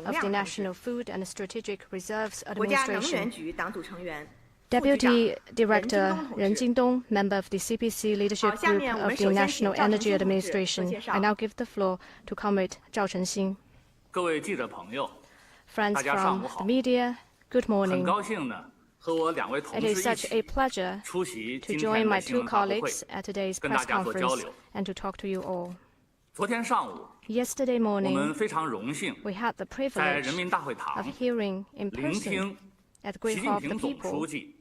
of the National Food and Strategic Reserves 国家能 Administration. 源局党组成员。 Deputy Director Ren Jingdong, member of the CPC Leadership Group of the National Energy Administration. I now give the floor to Comrade Zhao Chengxin. 各位记者朋友， Friends 大家上 from 午 the 好。 media, good 很 morning. 高兴呢，和我两位同 It 事 is 一 such a 起 pleasure 出席 to 今 join 天 my 的新 two 闻发布会， colleagues at today's 跟 press 大家做交 conference 流。 and to talk to you all. 昨天上午， Yesterday 我们 morning, 非常荣幸 we had the 在 privilege 人民大会 of 堂 hearing in 聆 person 听 at the Great 习 Hall 近 of the 平总 People 书记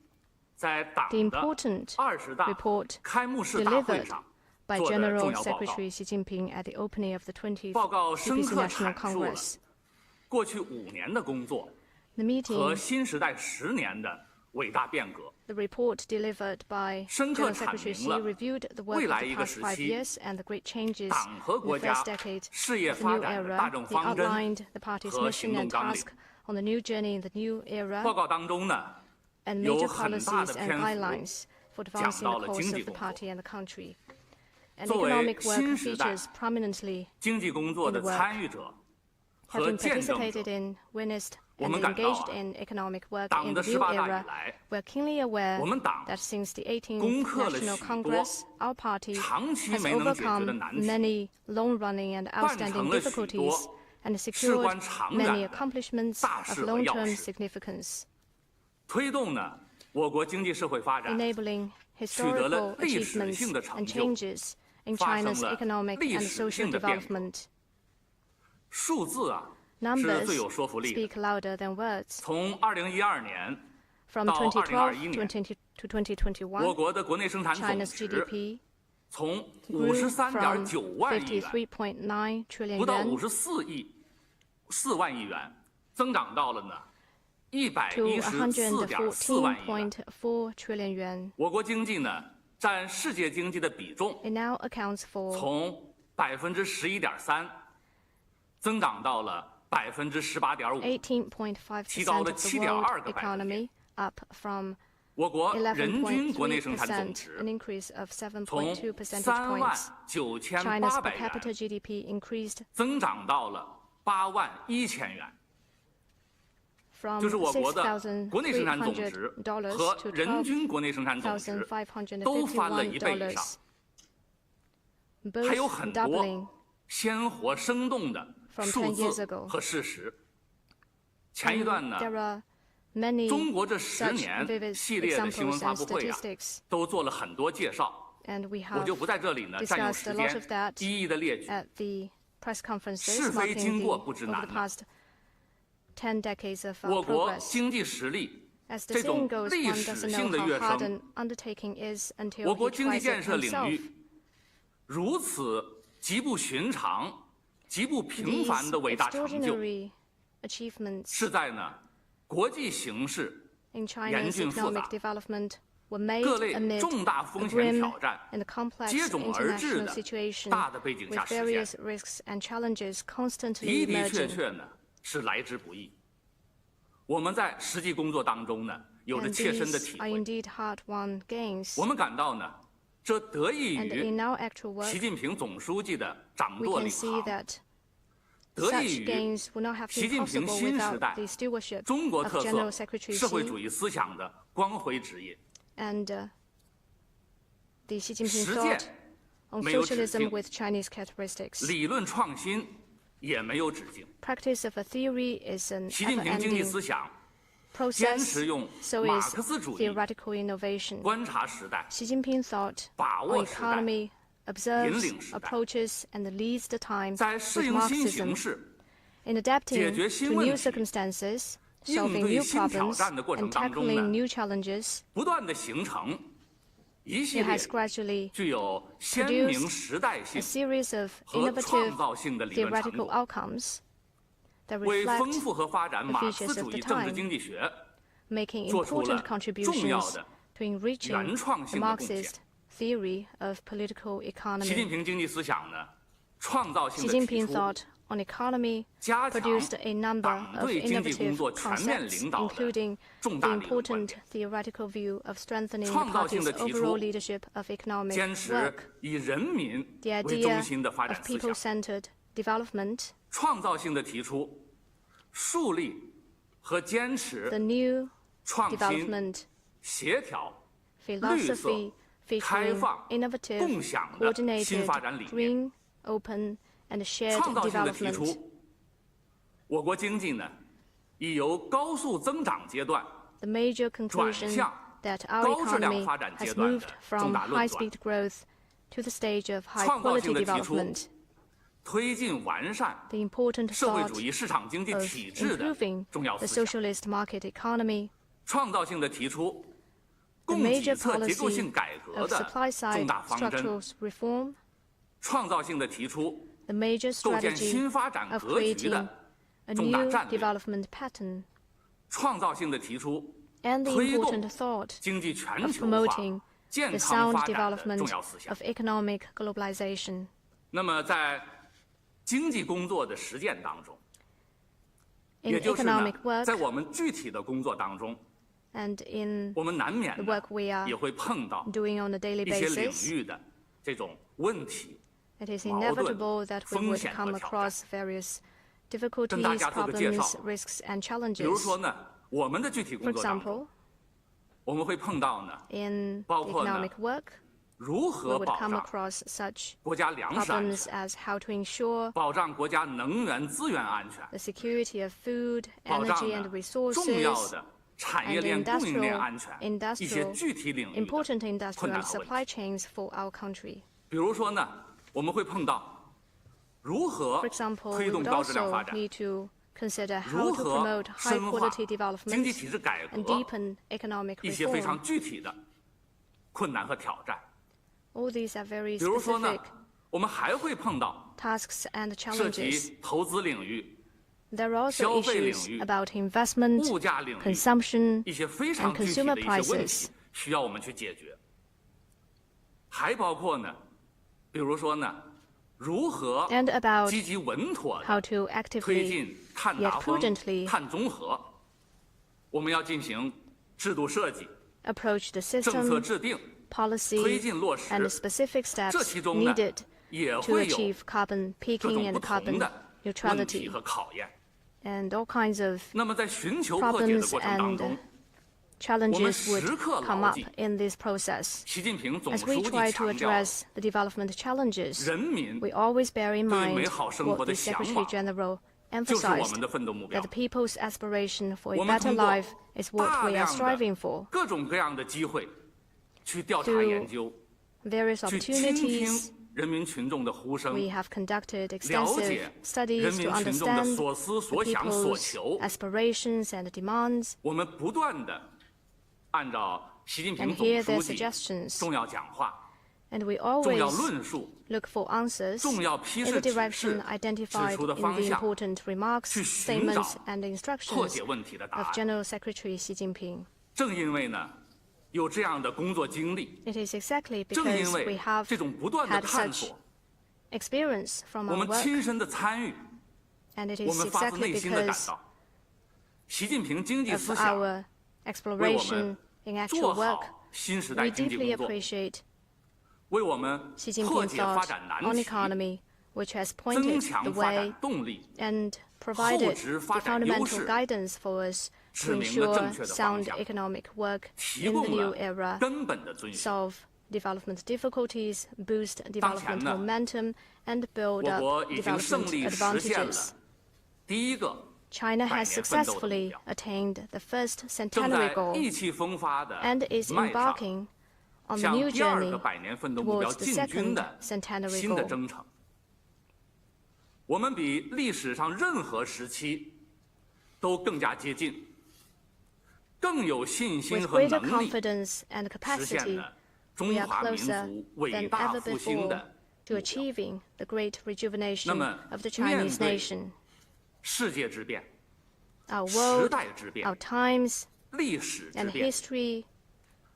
在党 the 的 important 20大 report 开幕式大会 delivered 上 by 做的 General 重要报告。 Secretary Xi Jinping at the opening of the 20th 报告深 CPC 刻 National 阐述了 Congress. 过去5年的工作 The 和 meeting, 新时代10年的伟大变革， the report delivered by 深刻 General 阐 Secretary 明 Xi 了 reviewed the work 未 of 来 the 一个 past 时 5 期 years and the great changes 党和 in 国 the 家 first decade 事业 of the 发 new 展的 era. 大政 They 方针 outlined the party's 和 mission 行动 and 纲领 task。on the new journey in the new era 报告当中呢， and 有 major 很大 policies 的 and 篇幅 guidelines for 讲 advancing 到 the 了 cause 经济 of the 工作。 party and the country. And 作为 economic work 新时代 features prominently 经济工作的 in the work 参与者和 having 见证 participated 者， in, witnessed, 我 and 们感到 engaged in economic work 党 in 的 the new 18大 era, 以来， we're keenly aware 我们党 that since the 18th 攻克了 National 许多 Congress, our party 长期 has 没能解决的 overcome 难题， many long-running and 办 outstanding 成了许 difficulties 多 and 事 secured 关长 many 远的 accomplishments 大 of 事和要 long-term 事， significance, 推动呢我国经济社会发展 enabling 取得了 historical 历史 achievements 性的成 and 就， changes in 发生 China's 了 economic 历 and 史 social 性的变革。 development. 数字啊是 Numbers 最有说服力的。 speak louder than words. 从2012年 From 到 2012 2021年， to 2021, 我国的国内生产总 China's 值 GDP 从 grew from 53.9万亿元 53.9 trillion 不到 yuan 4万亿元，增长到了呢 to 114.4万亿元。 114.4 trillion yuan. 我国经济呢占世界经济的比重 It now accounts for 从11.3%增长到了18.5%， 提高 18.5% 了 of the world 7.2个百分点。 economy, up from 我国人均国内生产总 11.3%, 值 an increase of 从 7.2 percentage points. China's per 39800 capita 元 GDP increased 增长到了81000元， from 就是我国的国内生产总值$6,300和 to 人均国内生产总值都翻了1倍以上， $12,551, 还有 both 很 doubling 多鲜活生动的 from 数 10 years 字 ago. 和事实。前一段呢， There are many 中国这10 such 年 vivid 系列的新闻 examples 发 and 布会啊， statistics, 都做了很多介绍， and we 我 have 就不在这里呢占用 discussed 时 a lot of 间 that 一一的列举。 at the press 是 conferences 非 marking 经 the, 过不知 over 难 the 呐 past 10 decades of 我 our 国 progress. 经济实力 As the 这 saying 种 goes, 历 one 史 doesn't 性 know 的 how 跃 hard 升， an undertaking is 我 until 国 he 经济 tries 建 it 设领 himself. 域如此极不寻常、极不平 These 凡的伟大成就， extraordinary achievements 是在呢国际形势 in 严 China's 峻复杂 economic development were made 各类 amid 重大 a 风险 grim 挑战 and complex 接踵而至 international 的 situation 大的背景 with 下实现， various risks and challenges constantly 的的确 emerging. 确呢是来之不易。我们在实际工作当中呢，有着 And 切身的 these 体 are 会。 indeed hard-won gains. 我们感到呢，这得益 And 于 in our actual 习 work, 近平总书记的掌 we 舵 can 领 see 航， that 得益 such 于 gains would not have 习 been 近平 possible 新时 without 代 the stewardship 中国 of 特 General 色 Secretary 社会 Xi 主义思想的光辉职业。 and the Xi Jinping 实 thought 践 on 没有止 socialism 境， with Chinese characteristics. 理论创新也没有止境。 Practice of a theory is an 习近平经济 ever-ending 思想坚 process, 持用 so 马 is 克思主义 theoretical innovation. 观察时代， Xi Jinping thought 把 on 握时代， economy, observes, 引领时代。 approaches, and leads the time 在适 with 应新 Marxism. 形势、 In adapting 解决新 to 问 new 题、 circumstances, 应 solving 对 new 新挑 problems, 战的过程 and 当中 tackling 呢， new challenges, 不断的形成一系 it 列 has gradually 具有鲜明时代 a 性 series of 和 innovative 创造性的理论成 theoretical 果， outcomes that 为 reflect 丰富和发展 the 马克 features 思 of 主 the 义政治 time, 经济学 making 做出 important 了重要 contributions 的 to enriching 原创 the 性的贡献。 Marxist theory of political 习近 economy. 平经济思想呢，创造性 Xi 的提 Jinping 出， thought on economy 加强 produced a number 党 of 对经济工 innovative 作全面 concepts, 领导的 including 重 the 大理论观 important 点， theoretical view of strengthening the 创造性 party's 的提出 overall leadership of economic 坚持 work, 以人民 the 为中 idea 心的发 of 展思想， people-centered development, 创造性的提出树立和坚持 The new 创新、 development 协调、绿色、 philosophy 开 featuring 放、 innovative, 共享的新 coordinated, 发展理念， green, open, and shared 创造性的提 development. 出，我国经济呢，已由高速增长阶段 The major 转 conclusion 向 that our 高质量 economy 发展阶 has 段 moved 的重 from 大论 high-speed 断， growth to the stage of 创造 high-quality 性的提出 development. 推进完善 The important 社会 thought 主义市场经济 of 体制的 improving 重要 the 思想， socialist market economy, 创造性的提出 the 供给 major 侧结构 policy 性改革 of 的 supply 重 side 大方针， structural reform, 创造性的提出 the major 构建 strategy 新发展 of 格局 creating 的 a 重大 new 战略， development pattern, 创造性的提出 and the 推动 important thought 经济全 of 球化、 promoting 健 the 康 sound 发展的 development 重要思想。 of economic globalization. 那么，在经济工作的实践当中， In 也就是呢 economic，work 在我们具体的工作当中， and in 我们难免 the 呢 work we are 也会碰到 doing on a daily 一些领 basis, 域的这种问题， it is 矛盾、 inevitable that we 风 would 险 come 和挑 across 战。 various 跟 difficulties, 大家做个介 problems, 绍。 risks, and 比如 challenges. 说呢，我们的具体 For 工作当中， example, 我们会碰到呢， in 包 the 括呢 economic work, 如 we 何 would 保 come 障 across such 国家粮食安 problems 全， as how to ensure 保障国家能源资源安全， the security of food, 保障 energy, and 呢重要 resources, 的产业 and 链供应链 industrial, 安全，一些具体领域的 important 困 industrial 难 and 和问 supply 题。 chains for our country. 比如说呢，我们会碰到如何 For example, 推 we 动 would 高质量 also 发展， need to consider 如 how to 何 promote 深化 high-quality 经济 development 体制改 and 革， deepen economic 一些非 reform. 常具体的困难和挑战。 All these are very 比如说呢 specific，我们还会碰到 tasks and 涉 challenges. 及投资领域、 There are also 消费领 issues 域、 about investment, 物价领域 consumption, 一些非常 and 具体 consumer 的一些问 prices. 题，需要我们去解决。还包括呢，比如说呢，如何 and about 积极稳妥 how 的 to 推 actively 进碳 yet 达峰、 prudently 碳综合。我们要进行制度设计、 approach the 政策 system, 制定、 policy, 推进落实 and the specific 这 steps 其中呢 needed 也 to 会有 achieve carbon 各 peaking 种 and 不同 carbon 的问题 neutrality, 和考验。 and all kinds of 那么在寻求破解的 problems 过程当中 and，challenges would 时刻 come 牢 up 记 in this process. 习近平总 As 书 we 记 try to 强调， address the development challenges, 人民 we always bear in 对 mind 美好生 what 活 the 的向 Secretary 往 General 就是我 emphasized, 们的奋斗目标 that the。people's aspiration for a 我们 better 通过 life is what 大 we are 量 striving 的 for. 各种各样的机会，去调查 Through 研究， Various 去倾听 opportunities, 人民群众的呼声， we have conducted 了 extensive 解人 studies to 民群众的 understand 所思 the 所想所 people's 求。 aspirations and demands, 我们不断的按照习近 and 平总 hear 书 their 记 suggestions. 重要讲话、 And we 重要 always 论述、 look for answers 重要批 in 示 the 指 direction 示 identified 指出的 in 方 the 向， important remarks, 去寻找 statements, and 破 instructions 解问题的答 of 案。 General Secretary Xi Jinping. 正因为呢，有这样的工作经历， It is exactly 正因 because we 为 have 这种不断的 had 探 such 索， experience from 我 our 们 work, 亲身的参与， and it 我 is 们发自 exactly 内心的感 because 到，习近平经济 of 思想 our 为我 exploration 们 in 做 actual work, 好新时 we 代经济 deeply 工作， appreciate 为我们 Xi 破 Jinping 解发 thought 展难 on 题， economy, which has 增 pointed 强 the 发 way 展动力， and provided 值 the 发展优 fundamental 势， guidance for us 指 to 明了正 ensure 确的方 sound 向， economic work 提 in the 供 new 了 era, 根本的遵循。 solve development difficulties, boost 当前 development 呢， momentum, and build 我 up 国已经胜 development 利实现了 advantages. 第一个 China 百 has 年奋斗的目 successfully 标， attained the first 正 centenary 在 goal 意气风发的 and is 迈上 embarking on the 向 new 第二 journey 个百年奋斗目标 towards the 进军 second 的 centenary 新的 goal. 征程。我们比历史上任何时期都更加接近，更有信心 With 和 greater 能力 confidence and 实现 capacity, 了中 we are 华民 closer 族伟 than 大 ever 复兴 before 的 to 目标。 achieving the great 那 rejuvenation 么 of the 面 Chinese 对 nation. 世界之变、 Our 时 world, 代之变 our、times, 历史之 and 变， history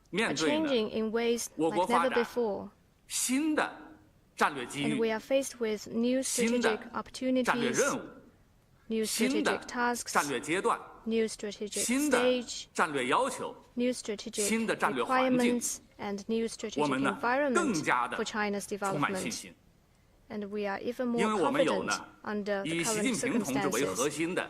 面 are 对呢 changing in ways 我 like 国发 never 展 before, 新的战略机 and we 遇、 are faced with new 新的 strategic 战略 opportunities, 任务、 new 新的 strategic tasks, 战略阶段、 new strategic 新的 stage, 战略要求， new strategic 新的战略环境， requirements, and new 我 strategic 们呢更 environment 加的 for China's 充满信 development. 心， And we are even 因 more 为我们有 confident 呢 under the 以习 current 近平同志为核 circumstances 心的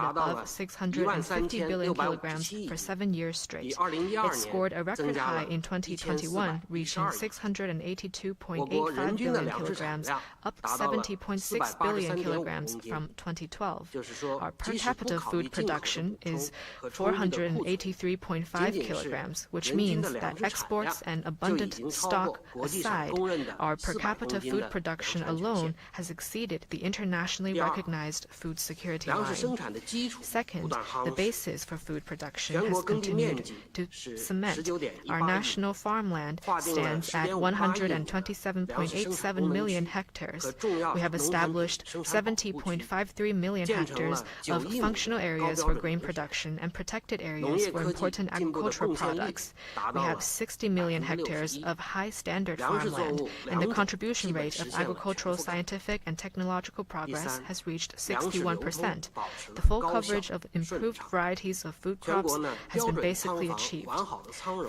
above 650 billion kilograms for 7 years straight. It scored a record high in 2021, reaching 682.85 billion kilograms. kilograms, up 70.6 billion kilograms from 2012. Our per capita food production is 483.5 kilograms, which means that exports and abundant stock aside, our per capita food production alone has exceeded the internationally recognized food security line. Second, the basis for food production has continued to cement. Our national farmland stands at 127.87 million hectares. We have established 70.53 million hectares of functional areas for grain production and protected areas for important agricultural products. We have 60 million hectares of high-standard farmland, and the contribution rate of agricultural, scientific, and technological progress has reached 61%. The full coverage of improved varieties of food crops has been basically achieved.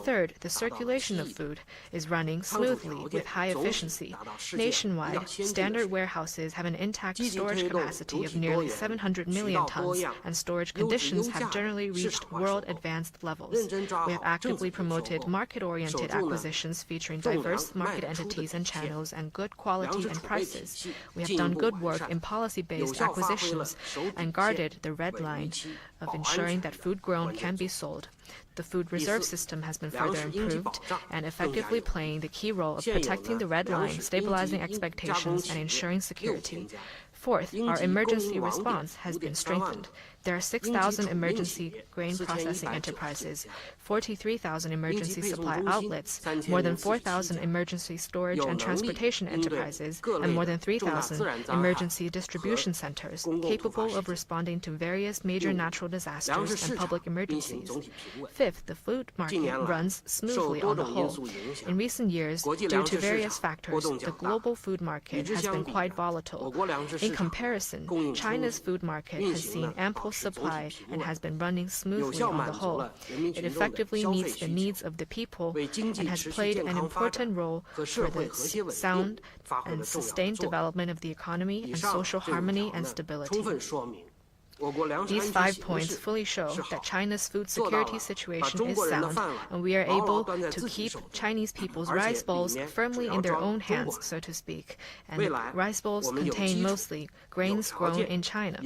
Third, the circulation of food is running smoothly with high efficiency. Nationwide, standard warehouses have an intact storage capacity of nearly 700 million tons, and storage conditions have generally reached world advanced levels. We have actively promoted market-oriented acquisitions featuring diverse market entities and channels and good quality and prices. We have done good work in policy-based acquisitions and guarded the red line of ensuring that food grown can be sold. The food reserve system has been further improved and effectively playing the key role of protecting the red line, stabilizing expectations, and ensuring security. Fourth, our emergency response has been strengthened. There are 6,000 emergency grain processing enterprises, 43,000 emergency supply outlets, more than 4,000 emergency storage and transportation enterprises, and more than 3,000 emergency distribution centers capable of responding to various major natural disasters and public emergencies. Fifth, the food market runs smoothly on the whole. In recent years, due to various factors, the global food market has been quite volatile. In comparison, China's food market has seen ample supply and has been running smoothly on the whole. It effectively meets the needs of the people and has played an important role for the sound and sustained development of the economy and social harmony and stability. These 5 points fully show that China's food security situation is sound, and we are able to keep Chinese people's rice bowls firmly in their own hands, so to speak. And rice bowls contain mostly grains grown in China.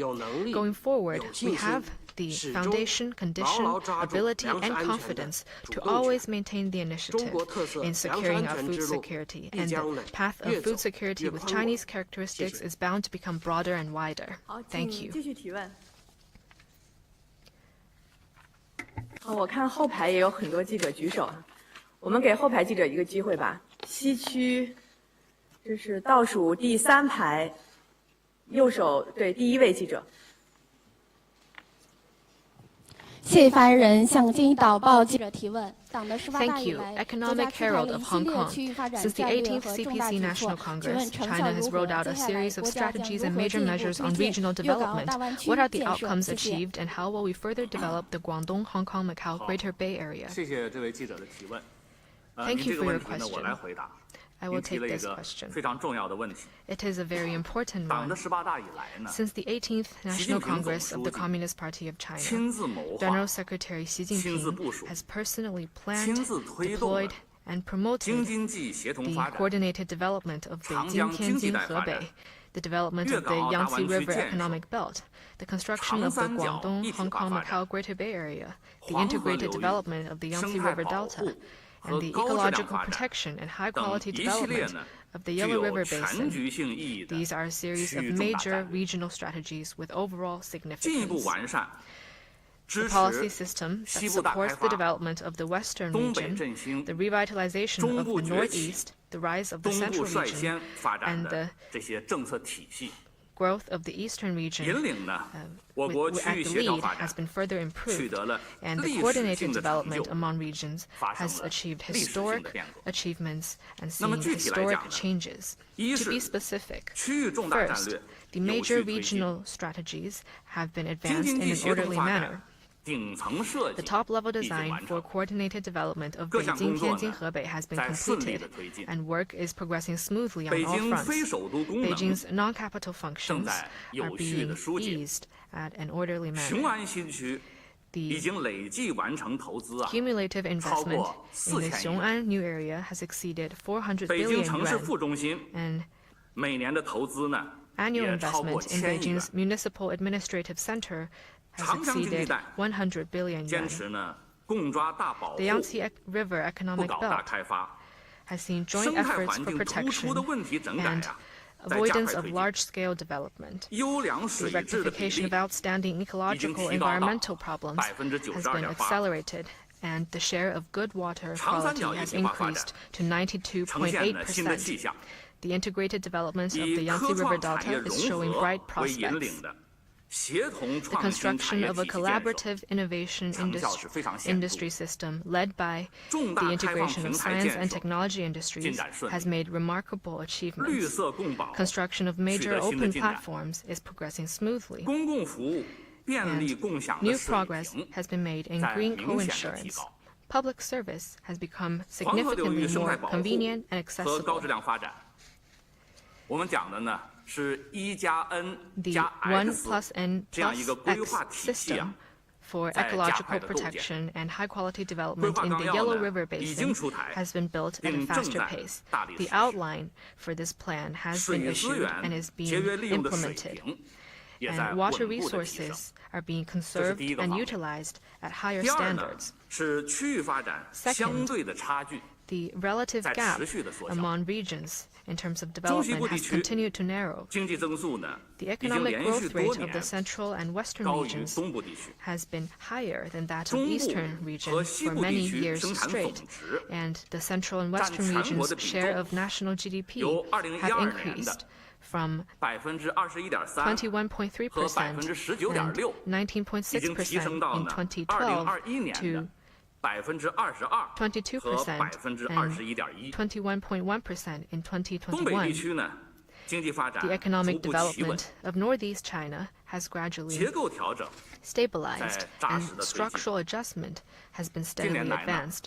Going forward, we have the foundation, condition, ability, and confidence to always maintain the initiative in securing our food security. And the path of food security with Chinese characteristics is bound to become broader and wider. Thank you. 我看后排也有很多记者举手，我们给后排记者一个机会吧。西区，这是倒数第3排，右手对第1位记者。谢谢发言人向建议导报记者提问。党的18大以来， Economic Herald of Hong Kong. Since the 18th CPC National Congress, China has rolled out a series of strategies and major measures on regional development. What are the outcomes achieved, and how will we further develop the Guangdong, Hong Kong, Macau, Greater Bay Area? 谢谢这位记者的提问。 Thank you for your 您这个问题呢，我来 question. 回答。 I 您 will 提 take 了一 this 个 question. 非常重要的问题。 It is a very important 党的 one. 18大以来呢， Since the 18th National Congress of the Communist Party of China, General Secretary Xi Jinping has personally planned, deployed, and promoted the coordinated development of Beijing, Tianjin, Hebei, the development of the Yangtze River Economic Belt, the construction of the Guangdong, Hong Kong, Macau, Greater Bay Area, the integrated development of the Yangtze River Delta, and the ecological protection and high-quality development of the Yellow River Basin. These are a series of major regional strategies with overall significance. The policy system that supports the development of the Western region, the revitalization of the Northeast, the rise of the Central region, and the growth of the Eastern region at the lead has been further improved, and the coordinated development among regions has achieved historic achievements and seen historic changes. To be specific, first, the major regional strategies have been advanced in an orderly manner. The top-level design for coordinated development of Beijing, Tianjin, Hebei has been completed, and work is progressing smoothly on all fronts. Beijing's non-capital functions are being eased at an orderly manner. The cumulative investment in the Xiong'an new area has exceeded 400 billion yuan, and 每年的投资呢 Annual 也超过 investment in 1000亿元。 Beijing's Municipal Administrative Center has 长江经济 exceeded 带 100 billion 坚 yuan. 持呢共抓大保护， The Yangtze River 不 Economic 搞大 Belt 开发， has seen 生 joint 态 efforts 环 for 境突出 protection 的问题整改 and 呀，在加 avoidance 快 of 推进。 large-scale development. 优良 The 水质的比 rectification 例 of outstanding 已经 ecological 提高到 environmental problems has been 92.8%。 accelerated, and the share of good water 长三 quality 角一 has 体化发展 increased to 呈现了新的 92.8%. 气象， The integrated development of 以 the 科 Yangtze River 创产业 Delta 融 is showing 合 bright 为引 prospects. 领的协同 The 创新产 construction 业 of 体 a 系建设， collaborative innovation 成效是非常显著。 industry system led by 重 the 大开放 integration 平 of 台 science 建 and 设， technology 进 industries 展顺 has 利。 made remarkable 绿 achievements. 色共保 Construction of 取 major 得新的 open 进展。 platforms is progressing smoothly. 公共服务便利共享的 New 水 progress 平 has been made in 在 green 明显的提 co-insurance. 高。 Public service has become 黄河流域 significantly 生态 more 保护 convenient and 和高 accessible. 质量发展，我们讲的呢是1+N The 加 1 X plus N 这样 plus 一个规 X 划体系啊。 system for 在加快 ecological 地构建。 protection and high-quality 规 development 划 in 纲 the 要 Yellow 呢 River 已经 Basin 出台， has been built at a 并正 faster 在 pace. 大力 The 实施。 outline for this plan has 水 been 资 issued and 源 is 节约 being 利用的水 implemented. 平也在 And 稳 water 步地提升。 resources are being 这是 conserved 第一个 and 方面。 utilized at higher 第二呢 standards. 是区域发展 Second, 相对的差距 The relative 在 gap 持续地缩小。 among regions in terms of 中西 development 部地 has 区 continued to narrow. 经济增速呢 The 已经 economic 连续 growth 多 rate of 年 the central and western 高于 regions 东部地区。 has been higher than that of 中部 eastern region 和西 for 部地 many 区 years 生产总 straight, 值 and the central and 占 western 全国 regions' 的比 share 重 of national GDP 由 have 2012年 increased 的 from 21.3% 和 21.3% and 19.6%已经提升 19.6% 到 in 呢2012 2021年 to 的22%和 22% and 21.1%。 21.1% in 东北地 2021. 区呢，经济发展 The 逐 economic 步企稳， development of northeast China has gradually 结构调整 stabilized, 在扎实 and 地推进。 structural adjustment has been 近年 steadily 来呢， advanced.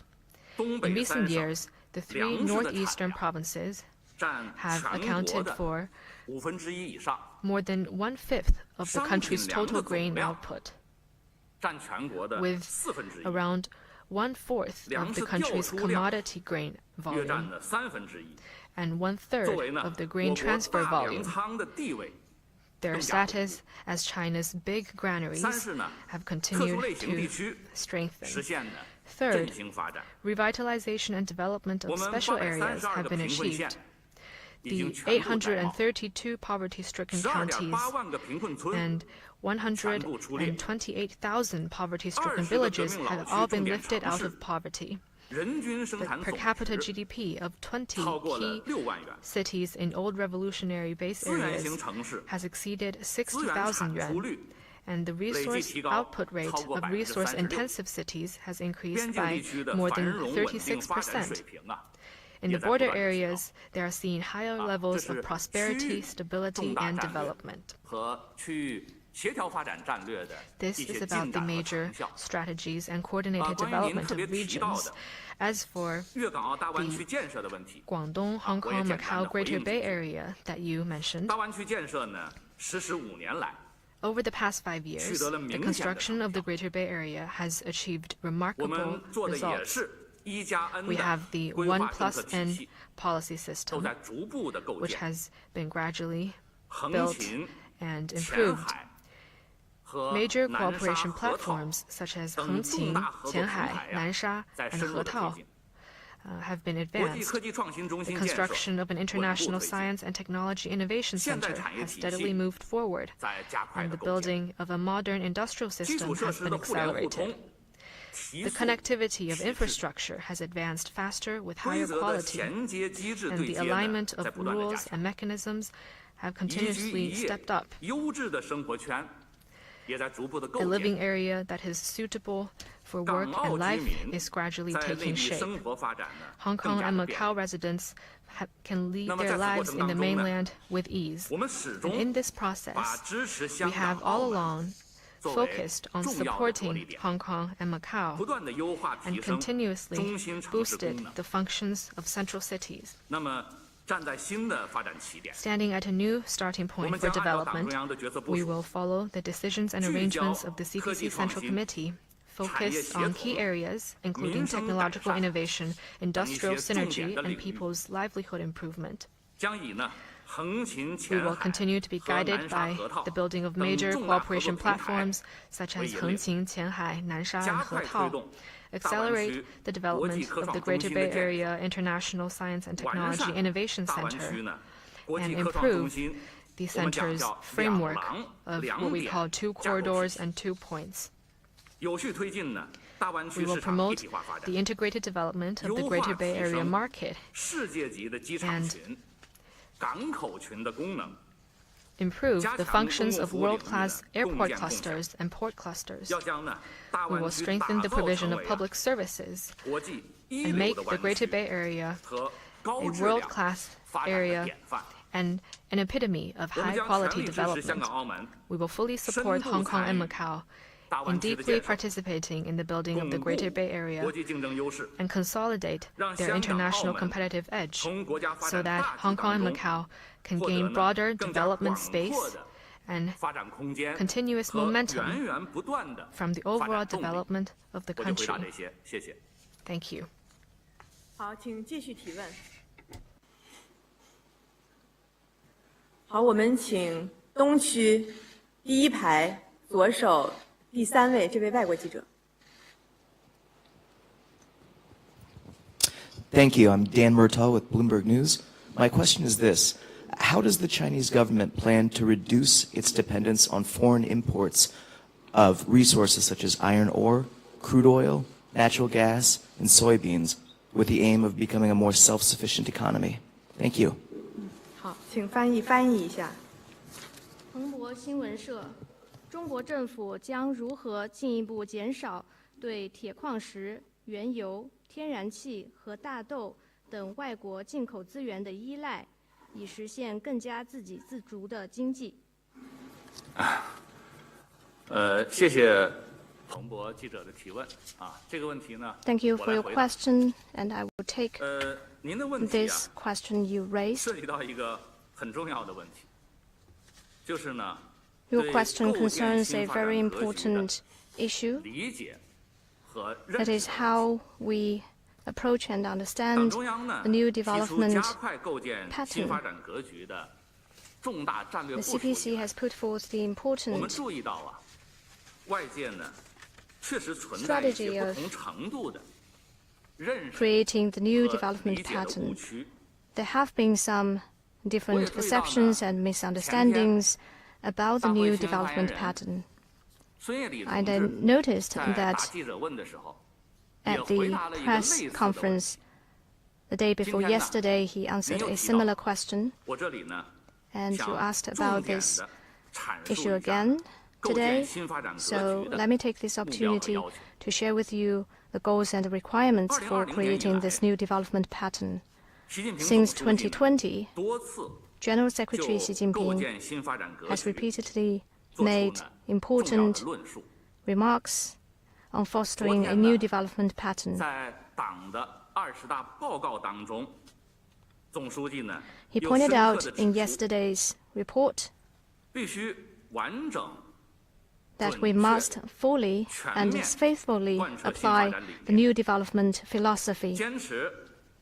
东 In 北 recent 三省 years, the three 粮食的产 northeastern 量 provinces 占 have 全国 accounted 的 for 1/5以上， more than 1/5 of the 商品 country's 粮 total 的总 grain 量 output, 占全国的 with 1/4， around 1/4 of 粮食 the country's 调出量 commodity grain 约占 volume 了1/3， and 作 1/3 为呢 of the 我 grain 国 transfer 大粮 volume. 仓的地位。 Their 更加稳固。 status as China's big 三 granaries 是呢， have 特殊 continued 类型地 to 区 strengthen. 实现呢 Third, 振兴发展。 revitalization and development 我 of 们 special areas 832 have 个 been 贫困县 achieved. 已经 The 全部摘帽， 832 poverty-stricken 12.8 counties 万个贫困村 and 128,000 poverty-stricken villages have all been lifted out of poverty. 人均生 The 产 per 总 capita 值 GDP of 20超过了 key 6万元， cities in old revolutionary base 资源 areas 型城市 has exceeded 资源 60,000 产出 yuan, 率 and the resource 提高 output rate 超过 of 36% resource-intensive cities has 边 increased 境 by 地区的 more 繁 than 荣稳定发展 36%. 水平啊， In 也 the 在不 border 断地提高 areas, they are seeing higher 这 levels 是 of 区 prosperity, 域 stability, 重大 and 战略 development. 和区域协调发展战略的 This 一 is 些 about 进 the 展和 major 成效。 strategies and coordinated 关于您 development 特别 of 提到 regions. 的 As for 粤港澳大湾区建设的问题， Guangdong, Hong 我也 Kong, 简单 Macau 地回 Greater 应 Bay 几句。 Area that you mentioned, 大湾区建设呢，实施5年来， over the past 5 years, 取得了 the 明显的 construction of the Greater Bay Area has achieved 我 remarkable 们做的也 results. 是1+N We have 的 the 规划 1 政 plus 策体 N 系， policy 都 system, 在逐步的构 which 建。 has been gradually 横 built 琴、 and 前 improved. 海和 Major 南沙 cooperation 河套 platforms such as 等 Hengqin, 重大合作平 Qianhai, 台呀， Nansha, 在 and 深入的推 Hetao 进。 have been 国际 advanced. 科技创新中 The 心建设 construction of an 稳步 international 推进， science and technology innovation 现代 center 产业 has 体 steadily 系 moved forward, 在加快 and 的 the 构建。 building of a modern industrial 基础 system 设 has 施 been 的互联互 accelerated. 通，提 The 速 connectivity of 提质 infrastructure has advanced faster with 规 higher 则的 quality, 衔接机制 and 对 the 接呢 alignment 在 of 不断的加 rules 强。 and mechanisms have 宜居 continuously 宜业 stepped up. 优质的生活圈也在逐步的 A 构 living 建。 area that is suitable for 港 work 澳 and 居 life 民 is gradually 在内 taking 地 shape. 生活发展呢 Hong 更 Kong 加 and 的便 Macau 利。 residents can lead 那么 their 在此过 lives 程 in the 当中呢， mainland with ease. 我们始 And 终 in this 把 process, 支持 we 香 have 港、 all 澳门 along 作为 focused on 重要的着力 supporting 点， Hong Kong and 不 Macau 断的优化 and 提升 continuously 中心城市功 boosted 能。 the functions of central cities. 那么，站在新的发展起点， Standing at a new starting 我 point 们 for 将按照党中 development, 央的决策部 we 署， will follow the decisions and 聚焦 arrangements of the 科技 CPC 创 Central 新、 Committee, 产业 focus 协 on 同、 key areas, 民 including 生改 technological 善 innovation, 等一些 industrial 重点 synergy, 的领 and 域， people's livelihood improvement. 将以呢 We will continue to be guided by the building of major cooperation platforms such as Hengqin, Qianhai, Nansha, and Hetao, accelerate the development of the Greater Bay Area International Science and Technology Innovation Center, and improve the center's framework of what we call 2 corridors and 2 points. We will promote the integrated development of the Greater Bay Area market and improve the functions of world-class airport clusters and port clusters. We will strengthen the provision of public services and make the Greater Bay Area a world-class area and an epitome of high-quality development. We will fully support Hong Kong and Macau in deeply participating in the building of the Greater Bay Area and consolidate their international competitive edge so that Hong Kong and Macau can gain broader development space and continuous momentum from the overall development of the country. Thank you. 好，请继续提问。好，我们请东区第1排左手第3位这位外国记者。Thank you. I'm Dan Murtaugh with Bloomberg News. My question is this. How does the Chinese government plan to reduce its dependence on foreign imports of resources such as iron ore, crude oil, natural gas, and soybeans with the aim of becoming a more self-sufficient economy? Thank you. 好，请翻译一下。彭博新闻社，中国政府将如何进一步减少对铁矿石、原油、天然气和大豆等外国进口资源的依赖，以实现更加自给自足的经济？谢谢彭博记者的提问啊，这个问题呢， Thank you for your 我来回答。 question, and I will take 您的问题啊， this question you raised. 涉及到一个很重要的问题，就是呢， Your 对 question 构建 concerns 新 a 发展 very 格局的 important issue. 理解和认 That 识 is how we approach and 党 understand 中央呢 the new 提出 development 加快构建新 pattern. 发展格局的重大战略 The 部署以 CPC 来 has put forth the 我们 important 注意到啊，外界呢确实存在一些 strategy 不同程度的认识 creating the new 和 development 理解的误 pattern. 区。 There have been some different perceptions and misunderstandings about the new development pattern. 孙业礼 I 同 then 志 noticed 在答 that 记者问的时候，也 at 回 the 答了一个 press 类似的问 conference 题。 the day before 今天呢， yesterday, he answered 您又 a 提到 similar question, 我这里呢， and 想 you asked 重 about 点 this 的阐述 issue 一下 again 构建 today. 新发展格 So 局的 let me take this 目标和 opportunity 要求。 to share with you the goals and the requirements for 2020 creating this new development pattern. 习近平总 Since 书记呢 2020, 多次 General 就 Secretary Xi 构 Jinping 建新发展格 has 局 repeatedly 做出 made 呢重要 important 的论述。 remarks on fostering a 昨天呢， new development pattern. 在党的20大报告当中，总书记呢 He 又 pointed 深刻 out 地 in 指出， yesterday's report 必须完整 that we 准确 must fully 全 and 面 faithfully 贯彻新发 apply 展理 the 念， new development philosophy, 坚持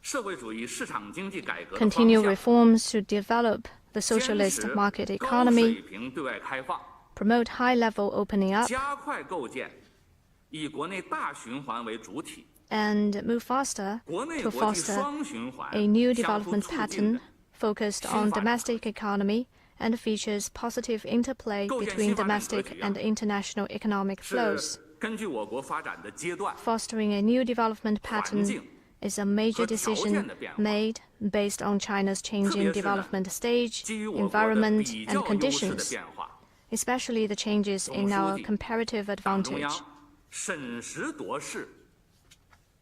社会主义市场经济改革的方 continue 向， reforms to develop the 坚 socialist 持 market 高 economy, 水平对外开放， promote high-level opening up, 加快构建以国内大循环为主体， and move faster 国内 to 国际 foster 双循环 a new 相互 development 促进 pattern 的 focused 新 on 发展 domestic economy and features positive interplay 构建 between 新发展格 domestic 局啊， and international economic 是 flows. 根据我国发展的阶段 Fostering a new development 环 pattern 境 is a major 和条件 decision 的变化， made based on China's 特 changing 别是呢 development stage, 基于我国的 environment, 比 and 较优势的 conditions, 变化， especially the changes in 总书 our 记 comparative 党中 advantage. 央审时度势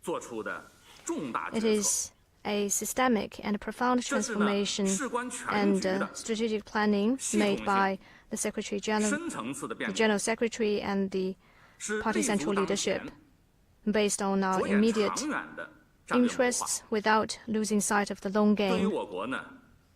做出的重大 It 决策， is a systemic and profound 这是呢 transformation 事关全 and 局的 strategic planning 系 made 统性 by the Secretary General, 深层次的变 the 革， General Secretary and the 是 Party 立足 Central 当 leadership 前、 based on our 着眼 immediate 长远的战略谋划， interests without losing sight of the long 对于 game. 我国呢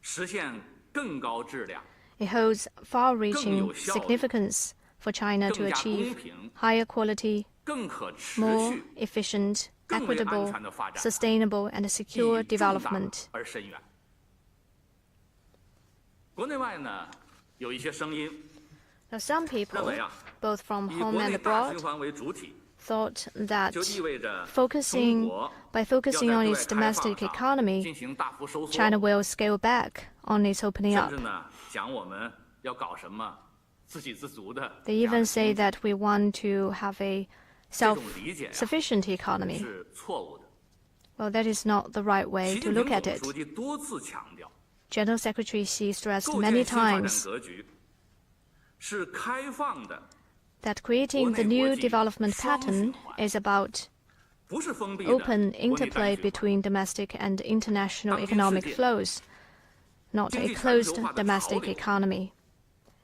实现更高质量、 It holds far-reaching 更有效率、 significance for China to 更加公 achieve 平、 higher quality, 更可持 more 续、 efficient, 更为安 equitable, 全的发展， sustainable, and 意 secure 义重大 development. 而深远。国内外呢，有一些声音 Now, some 认 people, 为啊， both from 以 home 国 and 内大循 abroad, 环为主体， thought that 就意味着中 focusing 国 by 要 focusing 在 on 对 its 外开放 domestic 上 economy, 进行大幅收缩， China will scale back on its opening 甚 up. 至呢，讲我们要搞什么自给自足的 They 这样 even 的 say 经济 that we want to have a 这种理解呀 self-sufficient economy. 是错误的。 Well, that is not the right way 习 to 近 look 平 at 总 it. 书记多次强调， General Secretary Xi stressed 构 many 建新发展 times 格局是开放的， that creating the new development pattern is about 不是封闭的 open 国内单 interplay 循环。 between domestic and international 当今世界 economic flows, not a 经济全 closed 球化的潮 domestic 流 economy.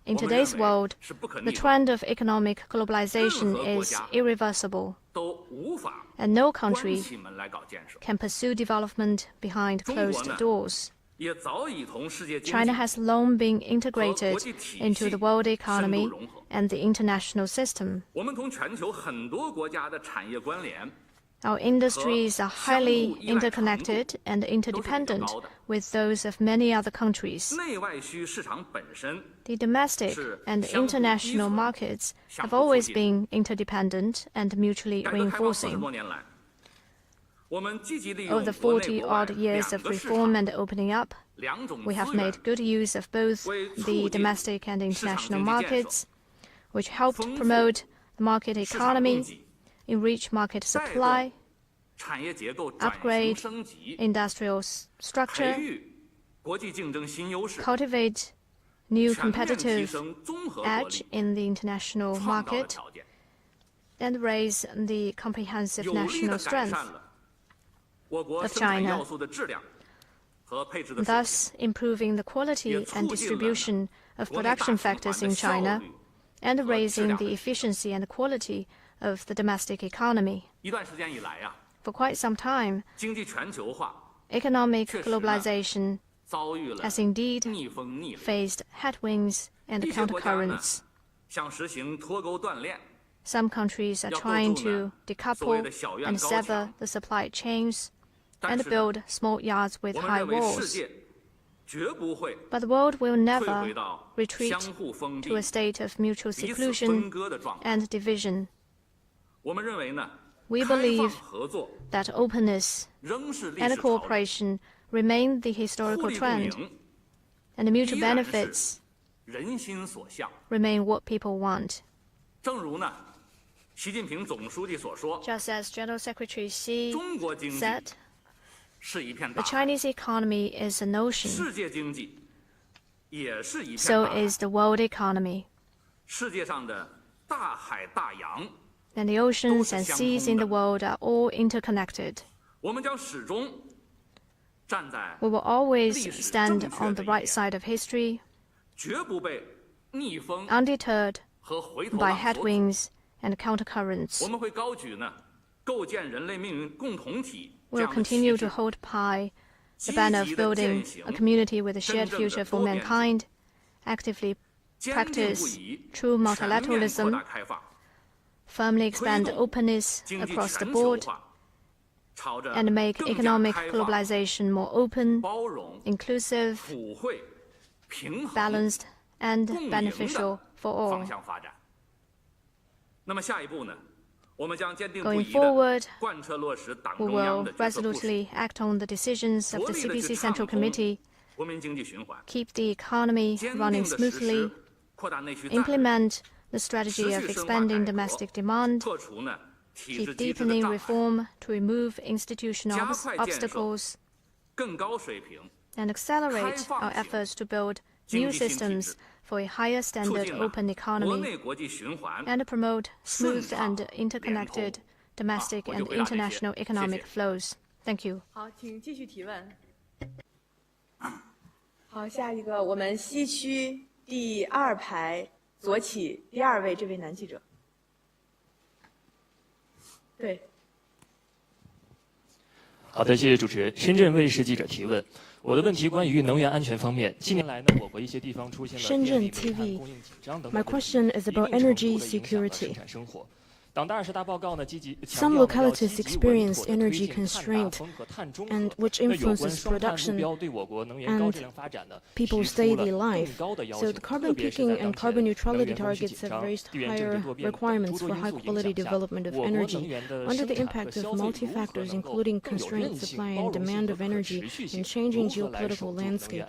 In 我们 today's 认为 world, 是不可 the 逆转 trend of economic globalization 任何国 is 家 irreversible, 都无法 and no 关 country 起门来搞建设。 can pursue development behind 中国 closed 呢 doors. 也早已同世界经 China 济 has long been integrated 和国际体系 into the world economy 深度融合。 and the international system. 我们同全球很多国家的产业关联 Our industries are highly interconnected and interdependent with those of many other countries. 内外需市场本身 The domestic and international markets have always been interdependent and mutually 改革开放40 reinforcing. 多年来，我们积极利 Over 用 the 国内 40国外 odd years 两 of 个市 reform 场 and opening up, 两种 we have 资源 made good use of both 为促 the 进 domestic and 市场 international 经济建 markets, 设 which helped 丰富 promote the market 市场供 economy, 给， enrich market 带 supply, 动产业结构转型 upgrade 升级， industrial 培 structure, 育国际竞争新优势， cultivate new 全面提 competitive 升综合国 edge 力， in the international 创造了 market, 条件， and raise the comprehensive 有力 national 地改 strength, 善了我国 of 生产 China 要素的质量和配置的水平， thus improving the quality and distribution of 国内大 production 循环 factors 的 in 效 China, 率 and 和质 raising 量 the 的提升。 efficiency and quality of the domestic economy. 一段时间以来呀， For quite some time, 经济全球化 economic 确实呢 globalization 遭遇了 has indeed 逆风逆雷， faced headwinds and 一些国家呢 countercurrents. 想实行脱钩断链， Some countries are 要构 trying 筑呢 to 所谓 decouple 的小院 and 高 sever 墙， the supply chains 但 and 是呢 build small yards with 我们 high 认为世 walls. 界绝不会 But the world will 退 never 回到 retreat 相互封 to 闭 a、state of mutual 彼此分 seclusion 割的状态。 and division. 我们认为呢， We 开放 believe 合作 that openness 仍是历 and 史潮流， cooperation remain the 互 historical 利共 trend, 赢 and the mutual 依然 benefits 是人心所向。 remain what people want. 正如呢，习近平总书记所说， Just as General Secretary Xi 中国经济 said, 是一片 the 大海， Chinese economy is an ocean, 世界经济也是一片 so 大海。 is the world economy. 世界上的大海大洋， And the oceans and seas in the world are all interconnected. 我们将始终站在 We will always 历史 stand 正确 on 的 the 一 right 边， side of history, 绝不被逆风 undeterred 和回头 by 浪所阻。 headwinds and countercurrents. 我们会高举呢构建人类命运共同体这 We'll 样的旗 continue 帜 to，hold high the 积 banner of 极地 building 践 a 行 community with a shared 真正的 future for 多边主义 mankind, actively 坚定不 practice 移 true 全面扩 multilateralism, 大开放， firmly 推 expand 动 openness 经济 across the 全球 board, 化，朝着 and make 更加 economic 开放、 globalization more open, 包容、 inclusive, 普惠、平衡、 balanced, and 共赢 beneficial 的 for 方 all. 向发展。那么下一步呢，我们将坚定不 Going 移地 forward, 贯彻落实党 we 中央 will 的决策部署， resolutely act on the decisions of 着 the 力地 CPC 去 Central 畅通 Committee, 国民经济循环， keep the economy 坚 running 定地实 smoothly, 施扩大内需战略， implement the strategy 持 of 续深化 expanding 改革 domestic demand, 破除呢体 keep 制机制的 deepening 障碍， reform to remove institutional 加快建设 obstacles, 更高水平 and accelerate 开放 our 型 efforts to build 经 new 济新体 systems 制， for a higher 促 standard 进呢 open 国 economy, 内国际循环 and promote smooth 顺畅 and interconnected domestic 我 and 就回答这些， international 谢谢。 economic flows. Thank you. 好，请继续提问。好，下一个我们西区第2排左起第2位这位男记者。对，好的，谢谢主持人。深圳卫视记者提问，我的问题关于能源安全方面。近年来呢，我国一些地方出现了电力、煤炭供应紧张等等 My question is about energy security. 生产生活。Some localities experience energy constraint, and which influences production and people's daily life. So the carbon peaking and carbon neutrality targets have raised higher requirements for high-quality development of energy. Under the impact of multi-factors, including constrained supply and demand of energy and changing geopolitical landscape,